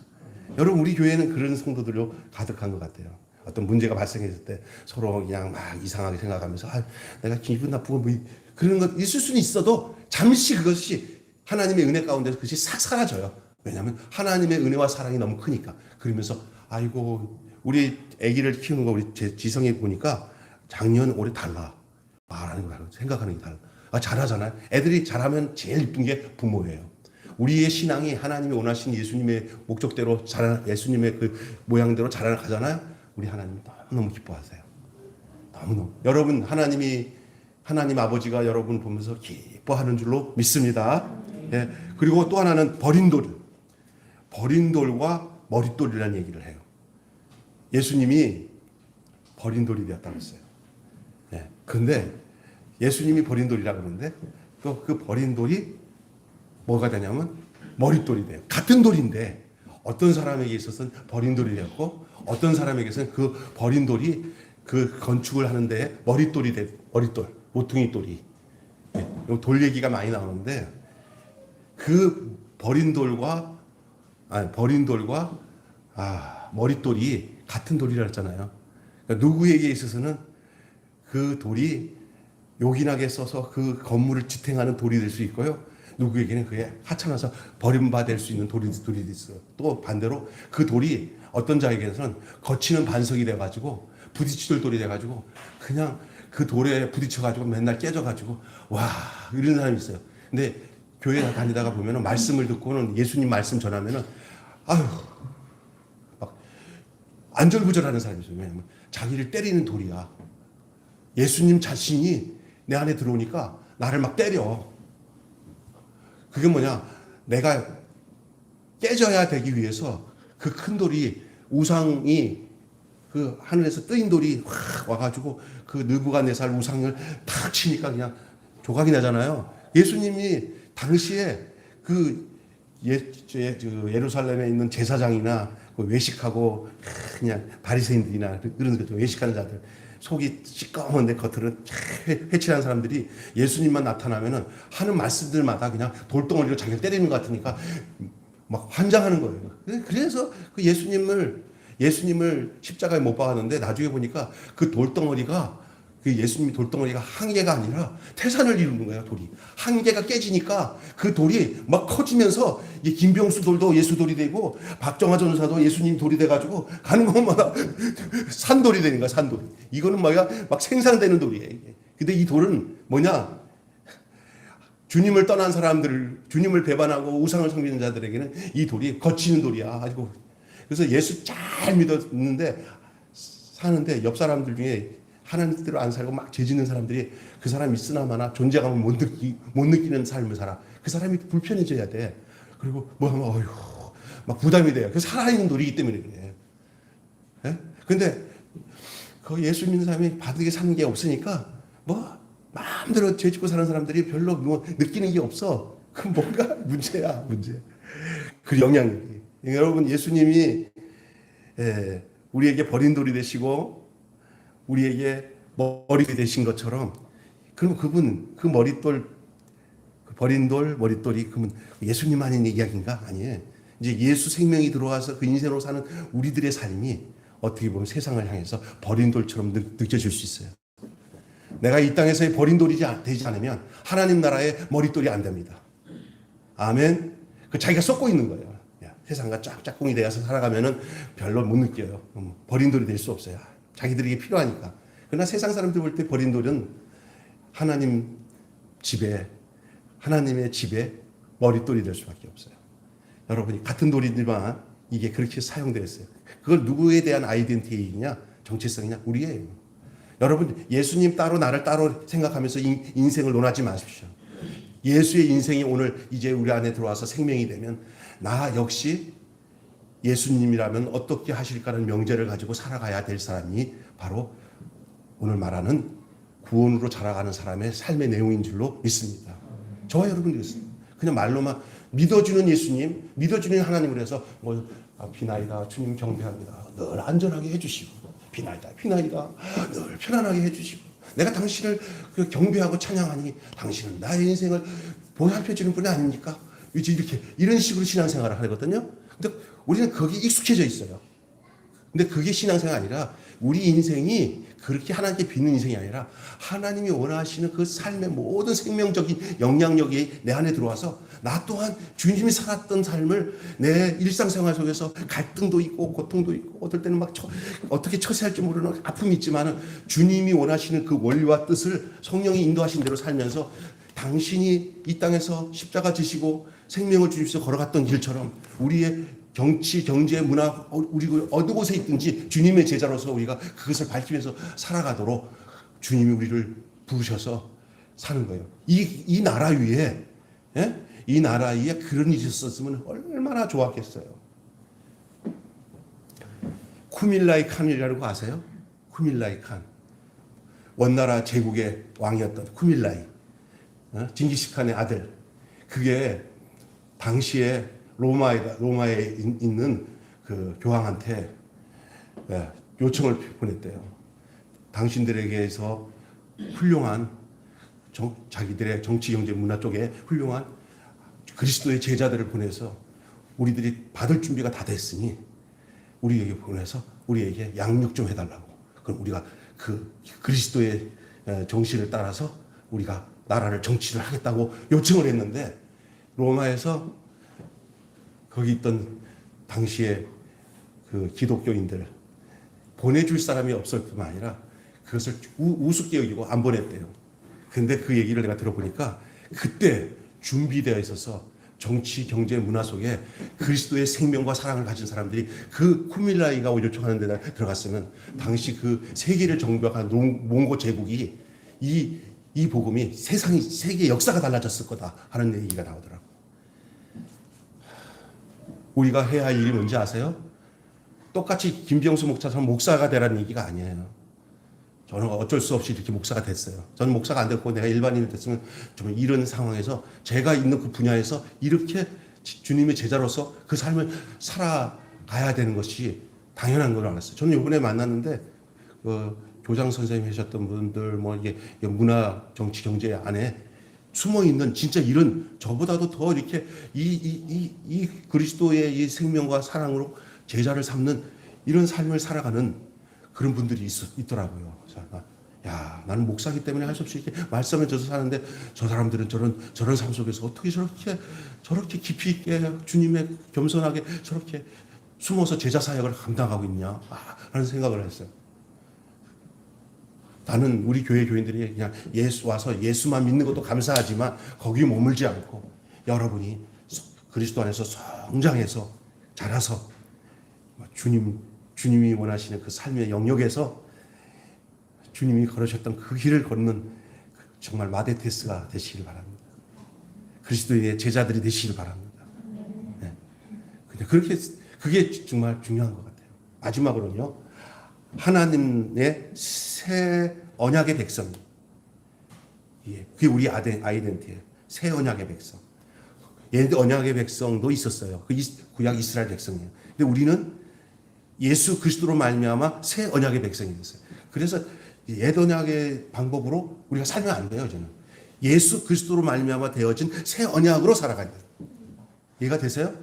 여러분 우리 교회는 그런 성도들로 가득한 것 같아요. 어떤 문제가 발생했을 때 서로 그냥 막 이상하게 생각하면서 내가 기분 나쁘고 뭐 그런 것 있을 수는 있어도 잠시 그것이 하나님의 은혜 가운데서 그것이 싹 사라져요. 왜냐하면 하나님의 은혜와 사랑이 너무 크니까. 그러면서 아이고 우리 아기를 키우는 거 우리 제 지성이 보니까 작년 올해 달라. 말하는 거 달라. 생각하는 게 달라. 잘하잖아요. 애들이 잘하면 제일 이쁜 게 부모예요. 우리의 신앙이 하나님이 원하신 예수님의 목적대로 예수님의 그 모양대로 자라나가잖아요. 우리 하나님 너무너무 기뻐하세요. 너무너무. 여러분, 하나님 아버지가 여러분 보면서 기뻐하는 줄로 믿습니다. 예. 그리고 또 하나는 버린 돌과 머릿돌이라는 얘기를 해요. 예수님이 버린 돌이 되었다고 했어요. 예. 근데 예수님이 버린 돌이라고 그러는데 또 그 버린 돌이 뭐가 되냐면 머릿돌이 돼요. 같은 돌인데 어떤 사람에게 있어서는 버린 돌이 되었고 어떤 사람에게서는 그 버린 돌이 그 건축을 하는데 머릿돌이 돼. 머릿돌, 모퉁이 돌이. 예. 돌 얘기가 많이 나오는데 그 버린 돌과 머릿돌이 같은 돌이라 했잖아요. 그러니까 누구에게 있어서는 그 돌이 요긴하게 써서 그 건물을 지탱하는 돌이 될 수 있고요. 누구에게는 그게 하찮아서 버림받을 수 있는 돌이 있어요. 또 반대로 그 돌이 어떤 자에게서는 거치는 반석이 돼가지고 부딪힐 돌이 돼가지고 그냥 그 돌에 부딪혀가지고 맨날 깨져가지고 와 이런 사람이 있어요. 근데 교회 다니다가 보면은 말씀을 듣고는 예수님 말씀 전하면은 아유 막 안절부절하는 사람이 있어요. 왜냐면 자기를 때리는 돌이야. 예수님 자신이 내 안에 들어오니까 나를 막 때려. 그게 뭐냐? 내가 깨져야 되기 위해서 그 큰 돌이 우상이 그 하늘에서 뜨인 돌이 확 와가지고 그 느부갓네살 우상을 탁 치니까 그냥 조각이 나잖아요. 예수님이 당시에 그 예루살렘에 있는 제사장이나 그 외식하고 그냥 바리새인들이나 그런 거죠. 외식하는 자들 속이 시꺼먼데 겉으로는 회칠한 사람들이 예수님만 나타나면은 하는 말씀들마다 그냥 돌덩어리로 자기를 때리는 것 같으니까 막 환장하는 거예요. 그래서 그 예수님을 십자가에 못 박았는데 나중에 보니까 그 돌덩어리가 그 예수님이 돌덩어리가 한 개가 아니라 태산을 이루는 거예요. 돌이 한 개가 깨지니까 그 돌이 막 커지면서 이 김병수 돌도 예수 돌이 되고 박정화 전사도 예수님 돌이 돼가지고 가는 곳마다 산돌이 되는 거야. 산돌이. 이거는 막 생산되는 돌이에요. 이게. 근데 이 돌은 뭐냐? 주님을 떠난 사람들, 주님을 배반하고 우상을 섬기는 자들에게는 이 돌이 거치는 돌이야. 아이고. 그래서 예수 잘 믿었는데 사는데 옆 사람들 중에 하나님 뜻대로 안 살고 막 죄짓는 사람들이 그 사람이 있으나마나 존재감을 못 느끼는 삶을 살아. 그 사람이 불편해져야 돼. 그리고 뭐 하면 어휴 막 부담이 돼요. 그 살아있는 돌이기 때문에 그래. 예? 근데 그 예수 믿는 사람이 바르게 사는 게 없으니까 뭐 마음대로 죄짓고 사는 사람들이 별로 뭐 느끼는 게 없어. 그럼 뭔가 문제야. 그 영향력이. 여러분 예수님이 우리에게 버린 돌이 되시고 우리에게 머리가 되신 것처럼 그럼 그분 그 머릿돌 그 버린 돌 머릿돌이 그러면 예수님 하는 이야기인가? 아니에요. 이제 예수 생명이 들어와서 그 인생으로 사는 우리들의 삶이 어떻게 보면 세상을 향해서 버린 돌처럼 느껴질 수 있어요. 내가 이 땅에서의 버린 돌이 되지 않으면 하나님 나라의 머릿돌이 안 됩니다. 아멘. 그 자기가 썩고 있는 거예요. 세상과 짝짝꿍이 되어서 살아가면은 별로 못 느껴요. 버린 돌이 될 수 없어요. 자기들에게 필요하니까. 그러나 세상 사람들 볼 때 버린 돌은 하나님의 집에 머릿돌이 될 수밖에 없어요. 여러분이 같은 돌이지만 이게 그렇게 사용되었어요. 그걸 누구에 대한 아이덴티티냐, 정체성이냐, 우리예요. 여러분 예수님 따로 나를 따로 생각하면서 인생을 논하지 마십시오. 예수의 인생이 오늘 이제 우리 안에 들어와서 생명이 되면 나 역시 예수님이라면 어떻게 하실까라는 명제를 가지고 살아가야 될 사람이 바로 오늘 말하는 구원으로 자라가는 사람의 삶의 내용인 줄로 믿습니다. 저와 여러분이 그렇습니다. 그냥 말로만 믿어주는 예수님, 믿어주는 하나님을 해서 비나이다 주님 경배합니다. 늘 안전하게 해주시고 비나이다 늘 편안하게 해주시고 내가 당신을 경배하고 찬양하니 당신은 나의 인생을 보살펴 주는 분이 아닙니까? 이렇게 이런 식으로 신앙생활을 하거든요. 근데 우리는 거기 익숙해져 있어요. 근데 그게 신앙생활 아니라 우리 인생이 그렇게 하나님께 빚는 인생이 아니라 하나님이 원하시는 그 삶의 모든 생명적인 영향력이 내 안에 들어와서 나 또한 주님이 살았던 삶을 내 일상생활 속에서 갈등도 있고 고통도 있고 어떨 때는 막 어떻게 처세할지 모르는 아픔이 있지만은 주님이 원하시는 그 원리와 뜻을 성령이 인도하신 대로 살면서 당신이 이 땅에서 십자가 지시고 생명을 주십시오 걸어갔던 길처럼 우리의 정치, 경제, 문화, 우리 어느 곳에 있든지 주님의 제자로서 우리가 그것을 밝히면서 살아가도록 주님이 우리를 부르셔서 사는 거예요. 이 나라 위에, 예? 이 나라 위에 그런 일이 있었으면 얼마나 좋았겠어요. 쿠밀라이 칸이라고 아세요? 쿠밀라이 칸. 원나라 제국의 왕이었던 쿠밀라이. 징기스칸의 아들. 그게 당시에 로마에 있는 그 교황한테 요청을 보냈대요. 당신들에게서 훌륭한 자기들의 정치, 경제, 문화 쪽에 훌륭한 그리스도의 제자들을 보내서 우리들이 받을 준비가 다 됐으니 우리에게 보내서 우리에게 양육 좀 해달라고. 그럼 우리가 그 그리스도의 정신을 따라서 우리가 나라를 정치를 하겠다고 요청을 했는데 로마에서 거기 있던 당시에 그 기독교인들 보내줄 사람이 없을 뿐만 아니라 그것을 우습게 여기고 안 보냈대요. 근데 그 얘기를 내가 들어보니까 그때 준비되어 있어서 정치, 경제, 문화 속에 그리스도의 생명과 사랑을 가진 사람들이 그 쿠밀라이가 요청하는 데다 들어갔으면 당시 그 세계를 정복한 몽고 제국이 이 복음이 세계 역사가 달라졌을 거다 하는 얘기가 나오더라고요. 우리가 해야 할 일이 뭔지 아세요? 똑같이 김병수 목사처럼 목사가 되라는 얘기가 아니에요. 저는 어쩔 수 없이 이렇게 목사가 됐어요. 저는 목사가 안 됐고 내가 일반인이 됐으면 좀 이런 상황에서 제가 있는 그 분야에서 이렇게 주님의 제자로서 그 삶을 살아가야 되는 것이 당연한 걸 알았어요. 저는 이번에 만났는데 교장 선생님 하셨던 분들 뭐 이게 문화, 정치, 경제 안에 숨어 있는 진짜 이런 저보다도 더 이렇게 이 그리스도의 이 생명과 사랑으로 제자를 삼는 이런 삶을 살아가는 그런 분들이 있더라고요. 그래서 나는 목사기 때문에 할 수 없이 이렇게 말씀을 져서 사는데 저 사람들은 저런 삶 속에서 어떻게 저렇게 깊이 있게 주님의 겸손하게 저렇게 숨어서 제자 사역을 감당하고 있냐 라는 생각을 했어요. 나는 우리 교회 교인들이 그냥 와서 예수만 믿는 것도 감사하지만 거기에 머물지 않고 여러분이 그리스도 안에서 성장해서 자라서 주님이 원하시는 그 삶의 영역에서 주님이 걸으셨던 그 길을 걷는 정말 마데테스가 되시길 바랍니다. 그리스도의 제자들이 되시길 바랍니다. 네. 그게 정말 중요한 것 같아요. 마지막으로는요. 하나님의 새 언약의 백성. 그게 우리 아이덴티티예요. 새 언약의 백성. 옛 언약의 백성도 있었어요. 그 구약 이스라엘 백성이에요. 근데 우리는 예수 그리스도로 말미암아 새 언약의 백성이 됐어요. 그래서 옛 언약의 방법으로 우리가 살면 안 돼요. 저는 예수 그리스도로 말미암아 되어진 새 언약으로 살아가야 돼요. 이해가 되세요?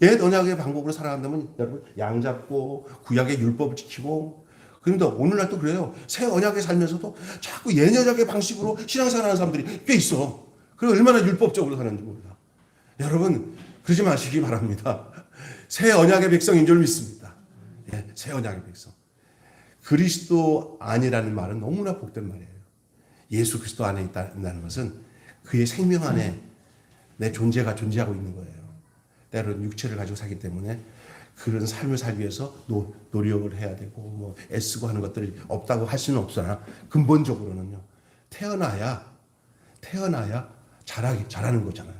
옛 언약의 방법으로 살아간다면 여러분 양 잡고 구약의 율법을 지키고 그런데 오늘날도 그래요. 새 언약에 살면서도 자꾸 옛 언약의 방식으로 신앙생활하는 사람들이 꽤 있어. 그리고 얼마나 율법적으로 사는지 몰라. 여러분 그러지 마시기 바랍니다. 새 언약의 백성인 줄 믿습니다. 예, 새 언약의 백성. 그리스도 안이라는 말은 너무나 복된 말이에요. 예수 그리스도 안에 있다는 것은 그의 생명 안에 내 존재가 존재하고 있는 거예요. 때로는 육체를 가지고 살기 때문에 그런 삶을 살기 위해서 노력을 해야 되고 뭐 애쓰고 하는 것들이 없다고 할 수는 없으나 근본적으로는요. 태어나야 잘하는 거잖아요.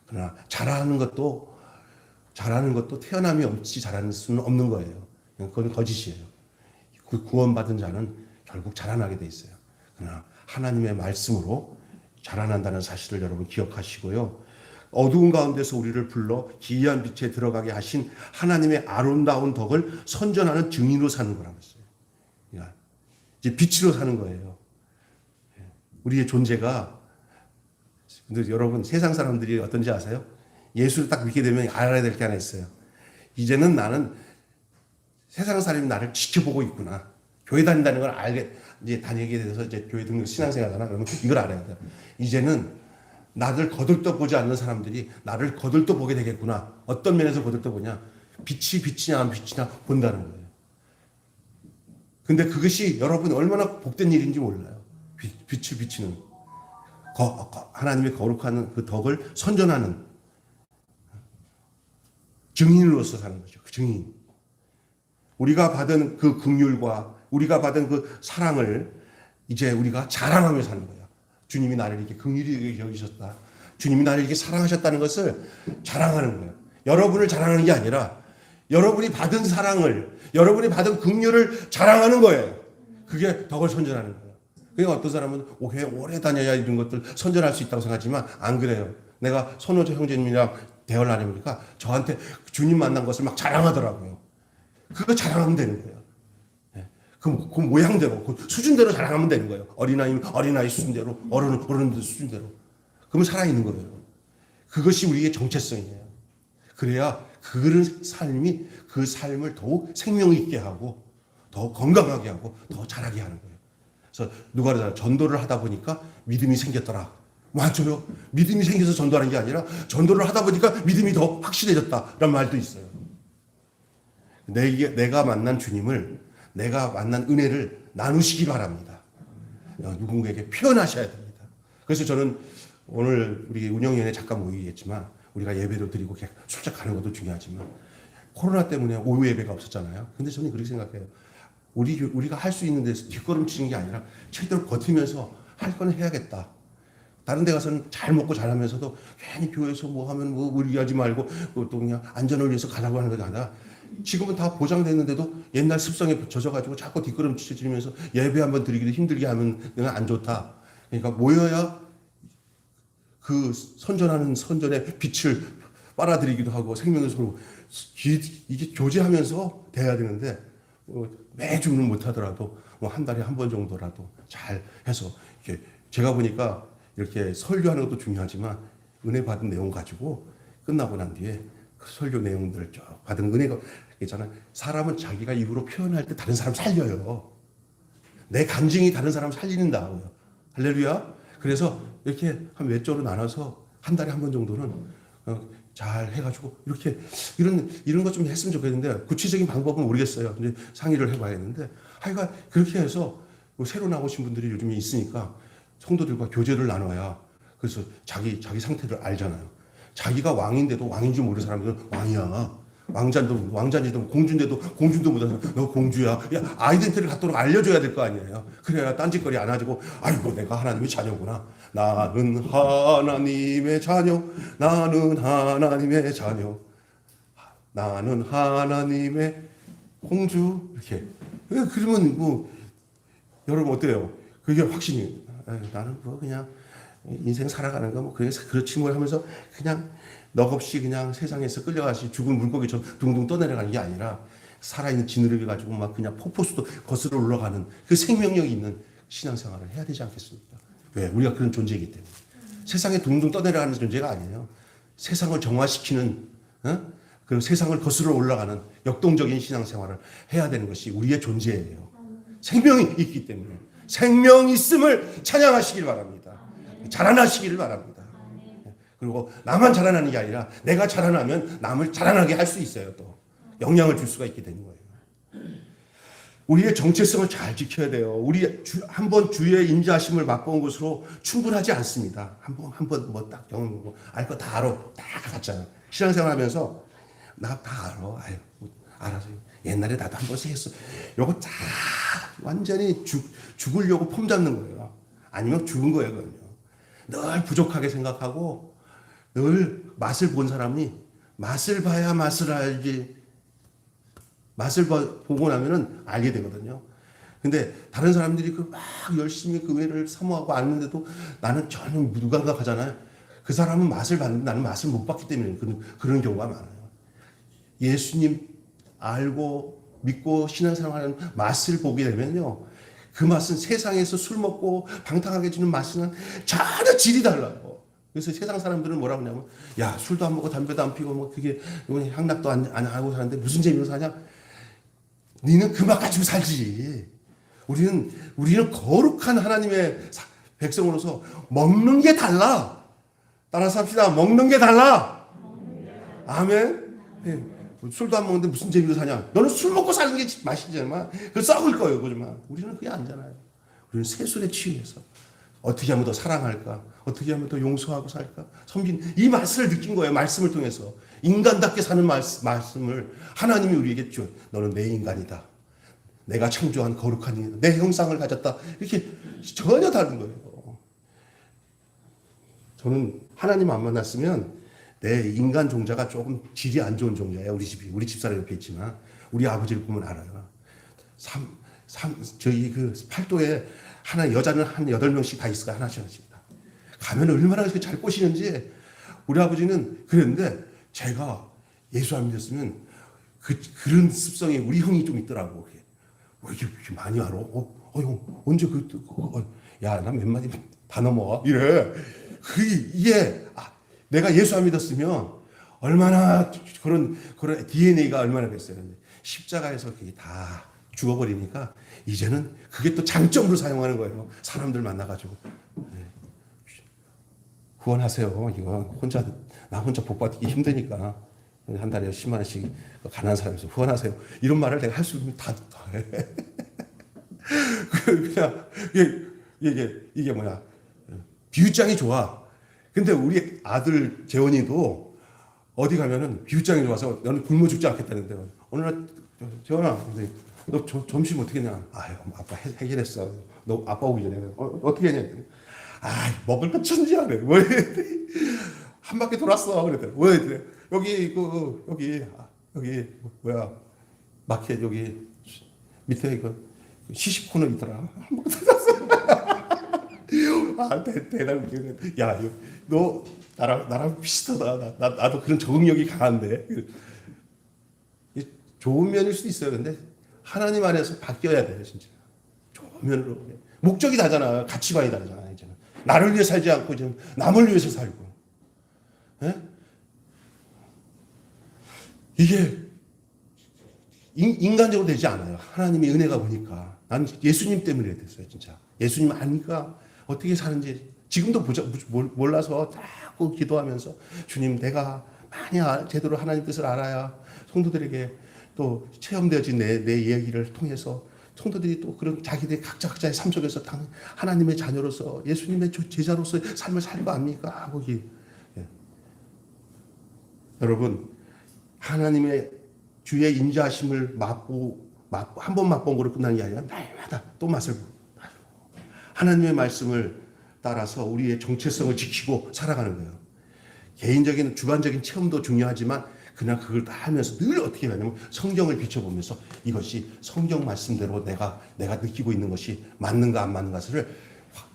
그러나 잘하는 것도 태어남이 없이 잘하는 수는 없는 거예요. 그건 거짓이에요. 그 구원받은 자는 결국 자라나게 돼 있어요. 그러나 하나님의 말씀으로 자라난다는 사실을 여러분 기억하시고요. 어두운 가운데서 우리를 불러 기이한 빛에 들어가게 하신 하나님의 아름다운 덕을 선전하는 증인으로 사는 거라고 했어요. 그러니까 이제 빛으로 사는 거예요. 우리의 존재가 근데 여러분 세상 사람들이 어떤지 아세요? 예수를 딱 믿게 되면 알아야 될 게 하나 있어요. 이제는 나는 세상 사람이 나를 지켜보고 있구나. 교회 다닌다는 걸 알게, 이제 다니게 돼서 이제 교회 등록 신앙생활하잖아. 그러면 이걸 알아야 돼. 이제는 나를 거들떠 보지 않는 사람들이 나를 거들떠 보게 되겠구나. 어떤 면에서 거들떠 보냐. 빛이 빛이냐 안 빛이냐 본다는 거예요. 근데 그것이 여러분 얼마나 복된 일인지 몰라요. 빛을 비치는. 하나님의 거룩한 그 덕을 선전하는 증인으로서 사는 거죠. 그 증인. 우리가 받은 그 긍휼과 우리가 받은 그 사랑을 이제 우리가 자랑하며 사는 거예요. 주님이 나를 이렇게 긍휼히 여기셨다. 주님이 나를 이렇게 사랑하셨다는 것을 자랑하는 거예요. 여러분을 자랑하는 게 아니라 여러분이 받은 사랑을, 여러분이 받은 긍휼을 자랑하는 거예요. 그게 덕을 선전하는 거예요. 그러니까 어떤 사람은 교회 오래 다녀야 이런 것들 선전할 수 있다고 생각하지만 안 그래요. 내가 손호조 형제님이랑 대화를 나누니까 저한테 주님 만난 것을 막 자랑하더라고요. 그거 자랑하면 되는 거예요. 그 모양대로, 그 수준대로 자랑하면 되는 거예요. 어린아이 수준대로, 어른들 수준대로. 그러면 살아있는 거예요. 그것이 우리의 정체성이에요. 그래야 그 삶을 더욱 생명 있게 하고, 더 건강하게 하고, 더 잘하게 하는 거예요. 그래서 누가 그러잖아요. 전도를 하다 보니까 믿음이 생겼더라. 맞아요. 믿음이 생겨서 전도하는 게 아니라 전도를 하다 보니까 믿음이 더 확실해졌다라는 말도 있어요. 내가 만난 주님을, 내가 만난 은혜를 나누시기 바랍니다. 누군가에게 표현하셔야 됩니다. 그래서 저는 오늘 우리 운영위원회 잠깐 모이겠지만 우리가 예배도 드리고 출석 가는 것도 중요하지만 코로나 때문에 오후 예배가 없었잖아요. 근데 저는 그렇게 생각해요. 우리가 할 수 있는 데서 뒷걸음치는 게 아니라 최대로 버티면서 할 건 해야겠다. 다른 데 가서는 잘 먹고 잘하면서도 괜히 교회에서 뭐 하면 뭐 무리하지 말고 또 그냥 안전을 위해서 가라고 하는 게 아니라 지금은 다 보장됐는데도 옛날 습성에 젖어가지고 자꾸 뒷걸음치면서 예배 한번 드리기도 힘들게 하면 안 좋다. 그러니까 모여야 그 선전하는 선전의 빛을 빨아들이기도 하고 생명의 서로 이게 교제하면서 돼야 되는데 매주는 못하더라도 한 달에 한 번 정도라도 잘 해서 이렇게 제가 보니까 이렇게 설교하는 것도 중요하지만 은혜 받은 내용 가지고 끝나고 난 뒤에 그 설교 내용들을 쭉 받은 은혜가 있잖아요. 사람은 자기가 입으로 표현할 때 다른 사람 살려요. 내 감정이 다른 사람 살리는다고요. 할렐루야. 그래서 이렇게 한 몇 조로 나눠서 한 달에 한 번 정도는 잘 해가지고 이렇게 이런 것 좀 했으면 좋겠는데 구체적인 방법은 모르겠어요. 근데 상의를 해봐야겠는데 하여간 그렇게 해서 새로 나오신 분들이 요즘에 있으니까 성도들과 교제를 나눠야 그래서 자기 상태를 알잖아요. 자기가 왕인데도 왕인지 모르는 사람들은 왕이야. 왕자인데도 공주인데도 공주도 못하는 너 공주야. 야, 아이덴티티를 갖도록 알려줘야 될 거 아니에요. 그래야 딴짓거리 안 하고 아이고 내가 하나님의 자녀구나. 나는 하나님의 자녀. 나는 하나님의 자녀. 나는 하나님의 공주. 이렇게. 그러면 뭐 여러분 어때요? 그게 확신이. 나는 뭐 그냥 인생 살아가는 거 뭐 그렇지 뭘 하면서 그냥 넋없이 그냥 세상에서 끌려가시 죽은 물고기처럼 둥둥 떠내려가는 게 아니라 살아있는 지느러미 가지고 막 그냥 폭포수도 거슬러 올라가는 그 생명력이 있는 신앙생활을 해야 되지 않겠습니까? 왜? 우리가 그런 존재이기 때문에. 세상에 둥둥 떠내려가는 존재가 아니에요. 세상을 정화시키는 그런 세상을 거슬러 올라가는 역동적인 신앙생활을 해야 되는 것이 우리의 존재예요. 생명이 있기 때문에. 생명 있음을 찬양하시길 바랍니다. 자라나시기를 바랍니다. 그리고 나만 자라나는 게 아니라 내가 자라나면 남을 자라나게 할 수 있어요. 또 영향을 줄 수가 있게 되는 거예요. 우리의 정체성을 잘 지켜야 돼요. 우리 한번 주의 인자하심을 맛본 것으로 충분하지 않습니다. 한번 뭐 딱 경험하고 알 거 다 알아. 다 갔잖아요. 신앙생활하면서 나 다 알아. 아유, 알아서 옛날에 나도 한 번씩 했어. 요거 다 완전히 죽으려고 폼 잡는 거예요. 아니면 죽은 거예요, 그건요. 늘 부족하게 생각하고 늘 맛을 본 사람이 맛을 봐야 맛을 알지. 맛을 보고 나면은 알게 되거든요. 근데 다른 사람들이 그 막 열심히 그 외를 사모하고 아는데도 나는 전혀 무감각하잖아요. 그 사람은 맛을 봤는데 나는 맛을 못 봤기 때문에 그런 경우가 많아요. 예수님 알고 믿고 신앙생활하는 맛을 보게 되면요. 그 맛은 세상에서 술 먹고 방탕하게 주는 맛은 전혀 질이 달라요. 그래서 세상 사람들은 뭐라고 하냐면 야 술도 안 먹고 담배도 안 피고 뭐 그게 향락도 안 하고 사는데 무슨 재미로 사냐? 니는 그 막 가지고 살지. 우리는 거룩한 하나님의 백성으로서 먹는 게 달라. 따라서 합시다. 먹는 게 달라. 아멘. 네. 술도 안 먹는데 무슨 재미로 사냐? 너는 술 먹고 사는 게 맛이잖아. 그 썩을 거예요, 그지만 우리는 그게 아니잖아요. 우리는 새술에 취해서 어떻게 하면 더 사랑할까? 어떻게 하면 더 용서하고 살까? 섬긴 이 말씀을 느낀 거예요. 말씀을 통해서 인간답게 사는 말씀을 하나님이 우리에게 줘. 너는 내 인간이다. 내가 창조한 거룩한 인간, 내 형상을 가졌다. 이렇게 전혀 다른 거예요. 저는 하나님 안 만났으면 내 인간 종자가 조금 질이 안 좋은 종자예요. 우리 집사람 옆에 있지만 우리 아버지를 보면 알아요. 저희 그 팔도에 여자는 한 8명씩 다 있어요. 하나씩. 가면 얼마나 잘 꼬시는지. 우리 아버지는 그랬는데 제가 예수 안 믿었으면 그런 습성이 우리 형이 좀 있더라고. 왜 이렇게 많이 알아? 형, 언제 야, 나 몇 마디 다 넘어와? 이래. 이게, 내가 예수 안 믿었으면 얼마나 그런 DNA가 얼마나 됐어요. 십자가에서 그게 다 죽어버리니까 이제는 그게 또 장점으로 사용하는 거예요. 사람들 만나가지고. 후원하세요. 이거 나 혼자 복 받기 힘드니까. 한 달에 10만 원씩 가난한 사람에서 후원하세요. 이런 말을 내가 할 수 있으면 다 해. 그냥 이게 뭐야. 비유장이 좋아. 근데 우리 아들 재원이도 어디 가면은 비유장이 좋아서 너는 굶어 죽지 않겠다는데 어느 날 재원아, 너 점심 어떻게 했냐? 아유, 아빠 해결했어. 너 아빠 오기 전에 어떻게 했냐? 먹을 거 천지야 그래. 뭐 한 바퀴 돌았어. 그랬더니 왜? 여기 뭐야? 마켓 여기 밑에 그 시식 코너 있더라. 한 바퀴 돌았어. 대단해. 야, 너 나랑 비슷하다. 나도 그런 적응력이 강한데. 좋은 면일 수도 있어요. 근데 하나님 안에서 바뀌어야 돼요, 진짜. 좋은 면으로. 목적이 다잖아. 가치관이 다르잖아. 이제는 나를 위해 살지 않고 이제 남을 위해서 살고. 예? 이게 인간적으로 되지 않아요. 하나님의 은혜가 보니까. 난 예수님 때문에 됐어요, 진짜. 예수님 아니까 어떻게 사는지 지금도 몰라서 자꾸 기도하면서 주님, 내가 많이 제대로 하나님 뜻을 알아야 성도들에게 또 체험되어진 내 이야기를 통해서 성도들이 또 그런 자기들 각자의 삶 속에서 하나님의 자녀로서 예수님의 제자로서의 삶을 살 거 아닙니까? 거기. 예. 여러분, 하나님의 주의 인자하심을 한 번 맛본 거로 끝나는 게 아니라 날마다 또 맛을 보고 하나님의 말씀을 따라서 우리의 정체성을 지키고 살아가는 거예요. 개인적인 주관적인 체험도 중요하지만 그냥 그걸 다 하면서 늘 어떻게 하냐면 성경을 비춰보면서 이것이 성경 말씀대로 내가 느끼고 있는 것이 맞는가 안 맞는가를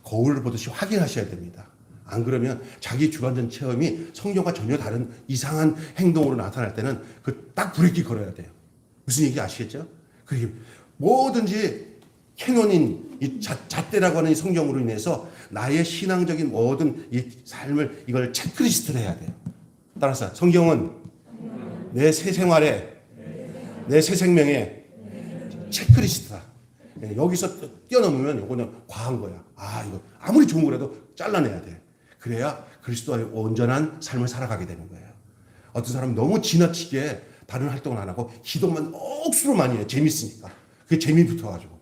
거울을 보듯이 확인하셔야 됩니다. 안 그러면 자기 주관적 체험이 성경과 전혀 다른 이상한 행동으로 나타날 때는 딱 브레이크 걸어야 돼요. 무슨 얘기 아시겠죠? 그게 뭐든지 캐논인 이 잣대라고 하는 이 성경으로 인해서 나의 신앙적인 모든 이 삶을 이걸 체크리스트를 해야 돼요. 따라서 성경은 내 새 생활에 내 새 생명에 체크리스트다. 여기서 뛰어넘으면 이거는 과한 거야. 이거 아무리 좋은 거라도 잘라내야 돼. 그래야 그리스도의 온전한 삶을 살아가게 되는 거예요. 어떤 사람은 너무 지나치게 다른 활동을 안 하고 기도만 억수로 많이 해요. 재밌으니까. 그게 재미 붙어가지고.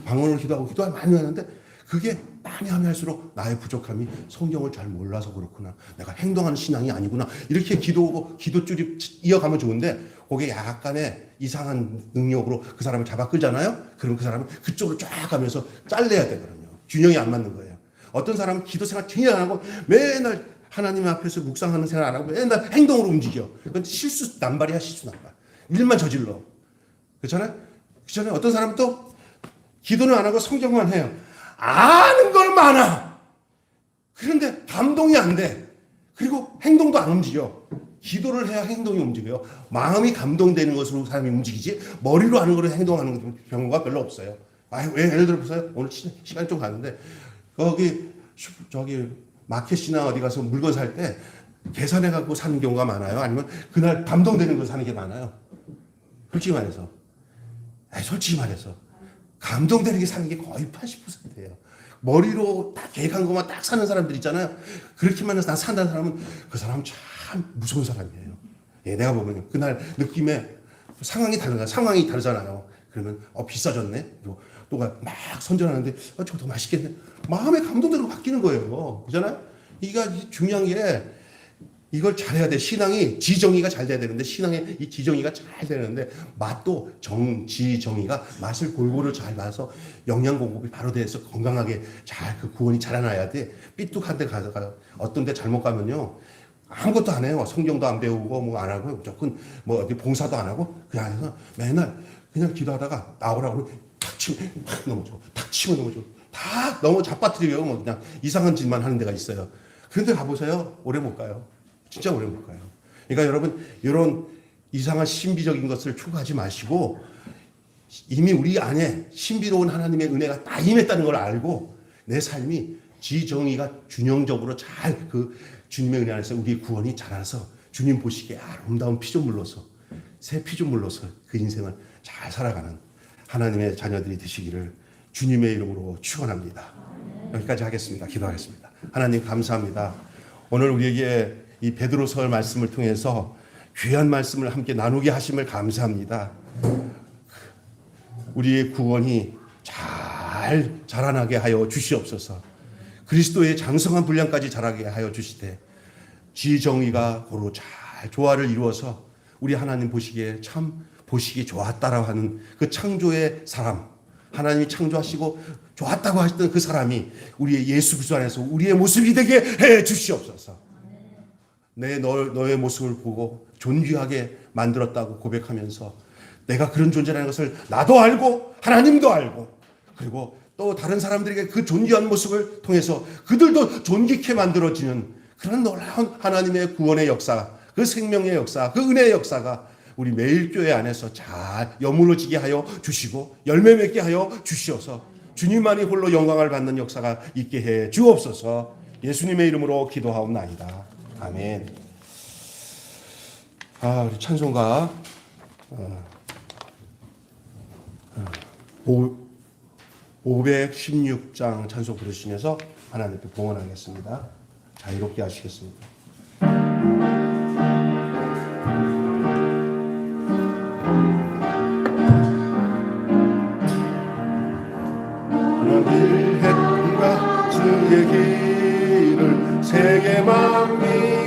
방언을 기도하고 많이 하는데 그게 많이 하면 할수록 나의 부족함이 성경을 잘 몰라서 그렇구나. 내가 행동하는 신앙이 아니구나. 이렇게 기도줄이 이어가면 좋은데 그게 약간의 이상한 능력으로 그 사람을 잡아 끌잖아요. 그럼 그 사람은 그쪽으로 쫙 가면서 잘라야 되거든요. 균형이 안 맞는 거예요. 어떤 사람은 기도 생활 전혀 안 하고 맨날 하나님 앞에서 묵상하는 생활 안 하고 맨날 행동으로 움직여. 그건 실수 남발이야, 실수 남발. 일만 저질러. 그렇잖아요? 어떤 사람은 또 기도는 안 하고 성경만 해요. 아는 걸 많아. 그런데 감동이 안 돼. 그리고 행동도 안 움직여. 기도를 해야 행동이 움직여요. 마음이 감동되는 것으로 사람이 움직이지 머리로 하는 거로 행동하는 경우가 별로 없어요. 예를 들어 보세요. 오늘 시간이 좀 가는데 저기 마켓이나 어디 가서 물건 살 때 계산해 갖고 사는 경우가 많아요. 아니면 그날 감동되는 거 사는 게 많아요. 솔직히 말해서 감동되는 게 사는 게 거의 80%예요. 머리로 딱 계획한 것만 딱 사는 사람들 있잖아요. 그렇게만 해서 난 산다는 사람은 그 사람은 참 무서운 사람이에요. 예, 내가 보면 그날 느낌에 상황이 다르잖아요. 그러면 비싸졌네. 그리고 또가 막 선전하는데 저거 더 맛있겠네. 마음의 감동대로 바뀌는 거예요. 그잖아요. 이게 중요한 게 이걸 잘해야 돼. 신앙이 지정의가 잘 돼야 되는데 신앙의 이 지정의가 잘 되는데 맛도 지정의가 맛을 골고루 잘 봐서 영양 공급이 바로 돼서 건강하게 잘 그 구원이 자라나야 돼. 삐뚤한 데 가서 어떤 데 잘못 가면요. 아무것도 안 해요. 성경도 안 배우고 뭐 안 하고 무조건 뭐 어디 봉사도 안 하고 그 안에서 맨날 그냥 기도하다가 나오라고 탁 치면 탁 넘어져. 탁 치면 넘어져. 다 너무 잡아뜨려요. 뭐 그냥 이상한 짓만 하는 데가 있어요. 그런데 가보세요. 오래 못 가요. 진짜 오래 못 가요. 그러니까 여러분 이런 이상한 신비적인 것을 추구하지 마시고 이미 우리 안에 신비로운 하나님의 은혜가 다 임했다는 걸 알고 내 삶이 지정의가 균형적으로 잘 그 주님의 은혜 안에서 우리의 구원이 자라서 주님 보시기에 아름다운 피조물로서 새 피조물로서 그 인생을 잘 살아가는 하나님의 자녀들이 되시기를 주님의 이름으로 축원합니다. 여기까지 하겠습니다. 기도하겠습니다. 하나님 감사합니다. 오늘 우리에게 이 베드로서 말씀을 통해서 귀한 말씀을 함께 나누게 하심을 감사합니다. 우리의 구원이 잘 자라나게 하여 주시옵소서. 그리스도의 장성한 분량까지 자라게 하여 주시되 지정의가 고루 잘 조화를 이루어서 우리 하나님 보시기에 참 보시기 좋았다라고 하는 그 창조의 사람, 하나님이 창조하시고 좋았다고 하셨던 그 사람이 우리의 예수 그리스도 안에서 우리의 모습이 되게 해 주시옵소서. 너의 모습을 보고 존귀하게 만들었다고 고백하면서 내가 그런 존재라는 것을 나도 알고 하나님도 알고 그리고 또 다른 사람들에게 그 존귀한 모습을 통해서 그들도 존귀케 만들어지는 그런 놀라운 하나님의 구원의 역사, 그 생명의 역사, 그 은혜의 역사가 우리 매일 교회 안에서 잘 여물어지게 하여 주시고 열매 맺게 하여 주시어서 주님만이 홀로 영광을 받는 역사가 있게 해 주옵소서. 예수님의 이름으로 기도하옵나이다. 아멘. 우리 찬송가 516장 찬송 부르시면서 하나님 앞에 봉헌하겠습니다. 자유롭게 하시겠습니다. 하나님 했던가 주의 길을 세계 만민